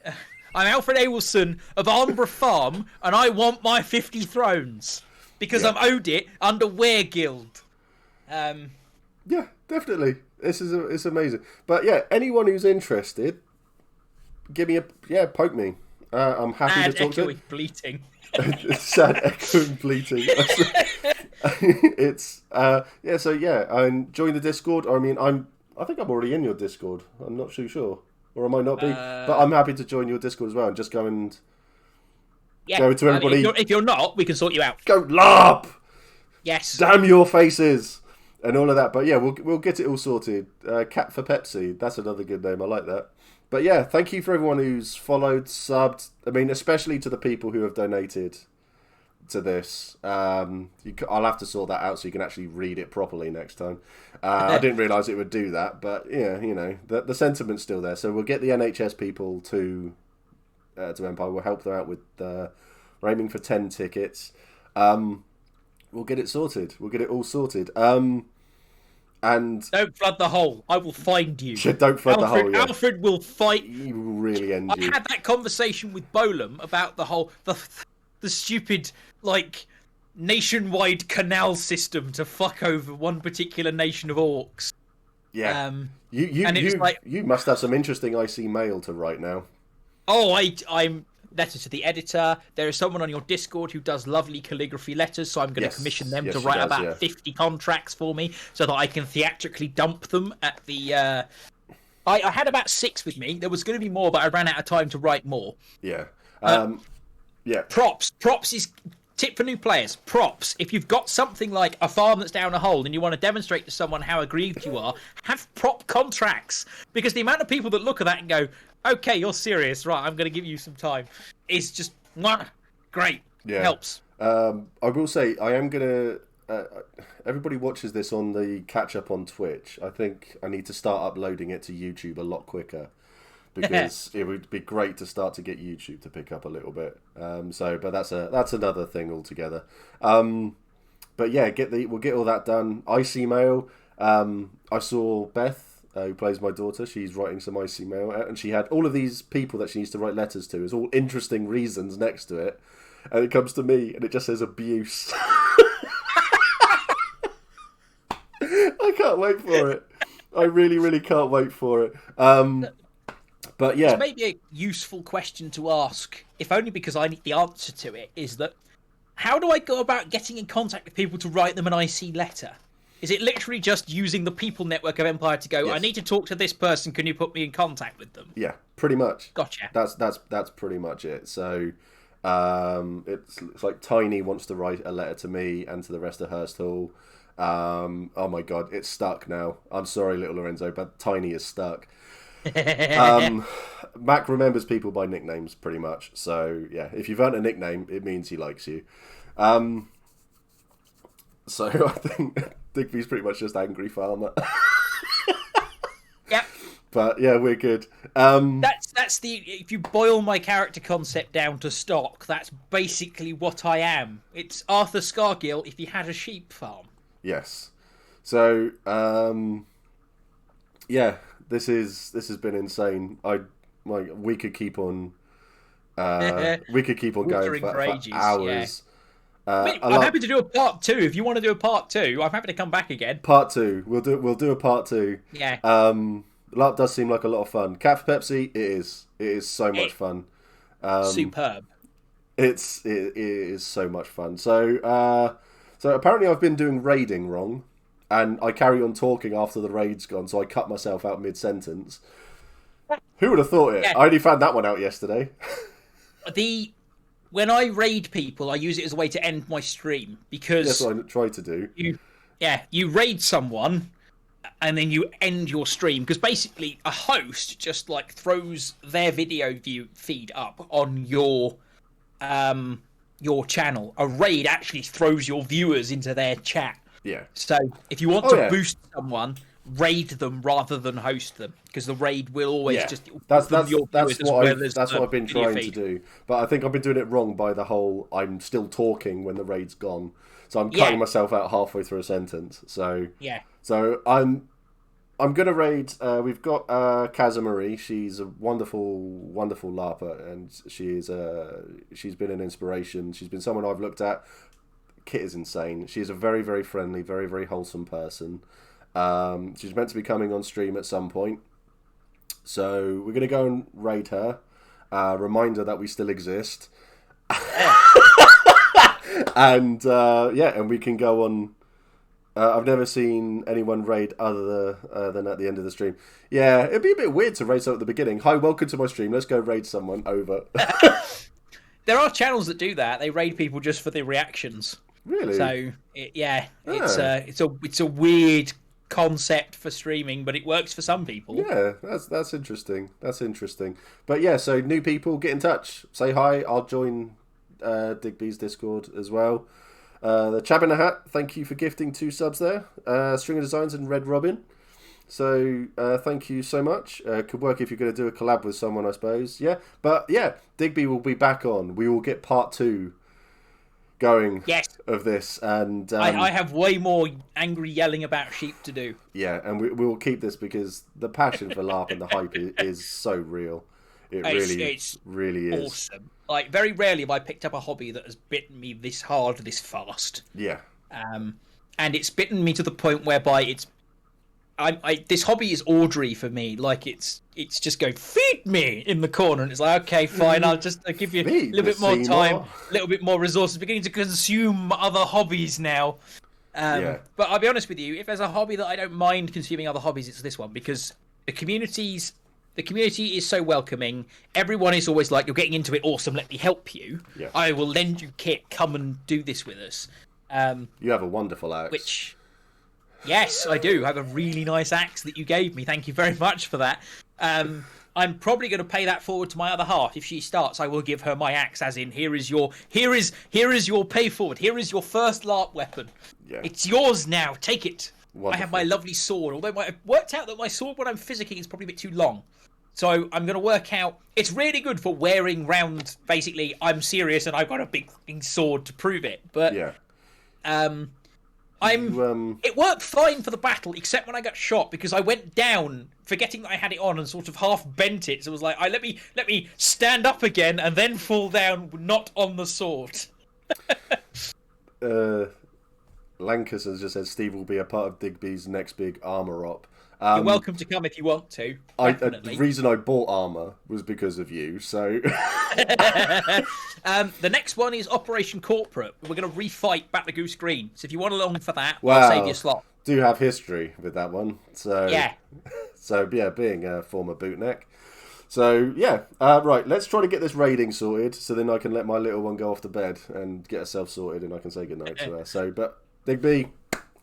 I'm Alfred Abelson of Arnborough Farm, and I want my 50 thrones because I'm owed it under Weregild.
Yeah, definitely. It's amazing. But yeah, anyone who's interested, give me poke me. I'm happy to talk to you.
Bleating.
Sad echoing bleating. It's join the Discord. Or I think I'm already in your Discord. I'm not too sure, or I might not be. But I'm happy to join your Discord as well and just go and go to everybody.
If you're not, we can sort you out.
Go LARP.
Yes.
Damn your faces and all of that. But yeah, we'll get it all sorted. Cat for Pepsi. That's another good name. I like that. But yeah, thank you for everyone who's followed, subbed. I mean, especially to the people who have donated to this. I'll have to sort that out so you can actually read it properly next time. I didn't realise it would do that, but yeah, the sentiment's still there. So we'll get the NHS people to Empire. We'll help them out with. We're aiming for 10 tickets. We'll get it sorted. We'll get it all sorted. And
don't flood the hole. I will find you.
Don't flood the hole. Yeah.
Alfred will fight.
He will really end you.
I had that conversation with Bolam about the whole the stupid nationwide canal system to fuck over one particular nation of orcs.
Yeah. You must have some interesting IC mail to write now.
Oh, I'm letter to the editor. There is someone on your Discord who does lovely calligraphy letters, so I'm going to commission them to write about 50 contracts for me so that I can theatrically dump them at the... I had about 6 with me. There was going to be more, but I ran out of time to write more.
Yeah.
Props. Props is... Tip for new players. Props. If you've got something like a farm that's down a hole and you want to demonstrate to someone how aggrieved you are, have prop contracts. Because the amount of people that look at that and go, okay, you're serious, right, I'm going to give you some time, it's just, great.
Yeah.
Helps.
I will say, I am going to... everybody watches this on the catch-up on Twitch. I think I need to start uploading it to YouTube a lot quicker. Because it would be great to start to get YouTube to pick up a little bit. But that's another thing altogether. But yeah, we'll get all that done. IC mail. I saw Beth who plays my daughter. She's writing some icy mail out, and she had all of these people that she needs to write letters to. It's all interesting reasons next to it, and it comes to me, and it just says abuse. I can't wait for it. I really, really can't wait for it. But yeah,
it's maybe a useful question to ask, if only because I need the answer to it. Is that how do I go about getting in contact with people to write them an IC letter? Is it literally just using the people network of Empire to go,
yes.
I need to talk to this person, can you put me in contact with them?
Yeah, pretty much.
Gotcha.
That's pretty much it. So it's like Tiny wants to write a letter to me and to the rest of Hursthall. Oh my god, it's stuck now. I'm sorry, little Lorenzo, but Tiny is stuck. Mac remembers people by nicknames pretty much. So yeah, if you've earned a nickname, it means he likes you. So I think Digby's pretty much just angry farmer.
Yeah.
But yeah, we're good.
That's the, if you boil my character concept down to stock, that's basically what I am. It's Arthur Scargill if he had a sheep farm.
Yes. So yeah, this has been insane. We could keep on going for
ages,
hours.
Yeah. I'm happy to do a part 2 if you want to do a part 2. I'm happy to come back again.
Part 2. We'll do a part 2.
Yeah.
LARP does seem like a lot of fun. Cat for Pepsi, it is so much fun.
Superb.
It is so much fun. So apparently I've been doing raiding wrong, and I carry on talking after the raid's gone, so I cut myself out mid-sentence. Who would have thought it?
Yeah.
I only found that one out yesterday.
When I raid people, I use it as a way to end my stream, because
That's what I try to do.
You raid someone and then you end your stream, because basically a host just like throws their video view feed up on your channel. A raid actually throws your viewers into their chat.
Yeah.
So if you want to boost someone, raid them rather than host them, because the raid will always just
that's what I've been trying
feed.
to do. But I think I've been doing it wrong by the whole I'm still talking when the raid's gone. So I'm cutting myself out halfway through a sentence. So I'm gonna raid. We've got Kazamarie. She's a wonderful, wonderful LARPer, and she's been an inspiration. She's been someone I've looked at. Kit is insane. She's a very, very friendly, very, very wholesome person. She's meant to be coming on stream at some point, so we're gonna go and raid her. Remind her that we still exist, and and we can go on. I've never seen anyone raid other than at the end of the stream. Yeah, it'd be a bit weird to raid someone at the beginning. Hi, welcome to my stream. Let's go raid someone. Over.
There are channels that do that. They raid people just for the reactions.
Really?
So it's a weird concept for streaming, but it works for some people.
Yeah, that's interesting. That's interesting. But yeah, so new people, get in touch. Say hi. I'll join Digby's Discord as well. The Chab in the Hat, thank you for gifting 2 subs there. Stringer Designs and Red Robin. So thank you so much. Could work if you're going to do a collab with someone, I suppose. Yeah, but yeah, Digby will be back on. We will get part 2 going of this, and
I have way more angry yelling about sheep to do.
Yeah, and we will keep this because the passion for LARP and the hype is so real. It's really is
awesome. Like, very rarely have I picked up a hobby that has bitten me this hard, this fast.
Yeah.
And it's bitten me to the point whereby this hobby is Audrey for me. Like, it's just going, feed me in the corner, and it's like, okay, fine, I'll give you a little bit more time, a little bit more resources. Beginning to consume other hobbies now. But I'll be honest with you, if there's a hobby that I don't mind consuming other hobbies, it's this one, because the community is so welcoming. Everyone is always like, you're getting into it, awesome, let me help you.
Yeah.
I will lend you kit, come and do this with us.
You have a wonderful axe.
Yes, I do. I have a really nice axe that you gave me. Thank you very much for that. I'm probably going to pay that forward to my other half. If she starts, I will give her my axe, as in, here is your pay forward. Here is your first LARP weapon. Yeah. It's yours now. Take it. Wonderful. I have my lovely sword. Although I've worked out that my sword, when I'm physicking, is probably a bit too long. So I'm going to work out. It's really good for wearing round. Basically, I'm serious and I've got a big sword to prove it. But It worked fine for the battle, except when I got shot, because I went down, forgetting that I had it on, and sort of half bent it. So it was like, let me stand up again and then fall down, not on the sword.
Lancaster has just said Steve will be a part of Digby's next big armour op.
You're welcome to come if you want to. Definitely.
The reason I bought armour was because of you, so...
The next one is Operation Corporate. We're going to refight Back the Goose Green. So if you want along for that, I'll save you a slot.
Do have history with that one. So
yeah.
So, yeah, being a former bootneck. So, yeah. Right, let's try to get this raiding sorted, so then I can let my little one go off to bed and get herself sorted, and I can say goodnight to her. So, but, Digby...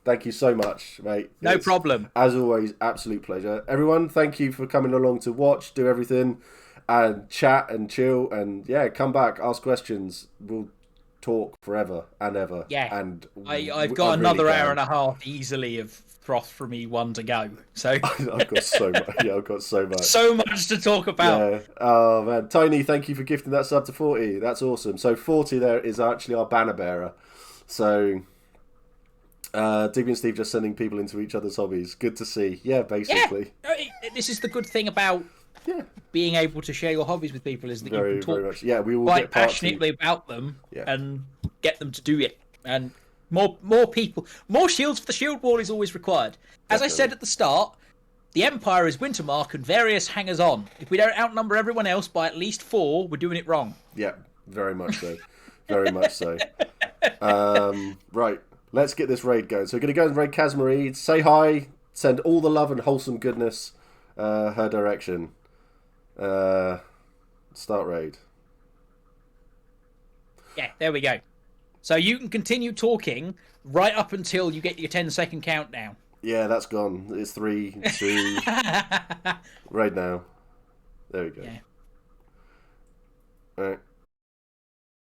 Thank you so much, mate.
No problem.
As always, absolute pleasure. Everyone, thank you for coming along to watch, do everything, and chat and chill. And yeah, come back, ask questions. We'll talk forever and ever.
Yeah.
And
I've got another hour and a half easily of froth for me one to go. So
I've got so much. Yeah, I've got so much.
So much to talk about.
Yeah. Oh man, Tony, thank you for gifting that sub to 40. That's awesome. So 40 there is actually our banner bearer. So. Digby and Steve just sending people into each other's hobbies. Good to see. Yeah, basically.
Yeah. This is the good thing about being able to share your hobbies with people, is that you can talk
very much. Yeah, we will
quite
get part
passionately about them and get them to do it. And more people, more shields for the shield wall is always required. As I said at the start, the Empire is Wintermark and various hangers-on. If we don't outnumber everyone else by at least 4, we're doing it wrong.
Yeah, very much so. Very much so. Right. Let's get this raid going. So we're going to go and raid Casmarine. Say hi. Send all the love and wholesome goodness her direction. Start raid.
Yeah, there we go. So you can continue talking right up until you get your 10-second countdown.
Yeah, that's gone. It's 3, 2... Raid now. There we go.
Yeah.
All right.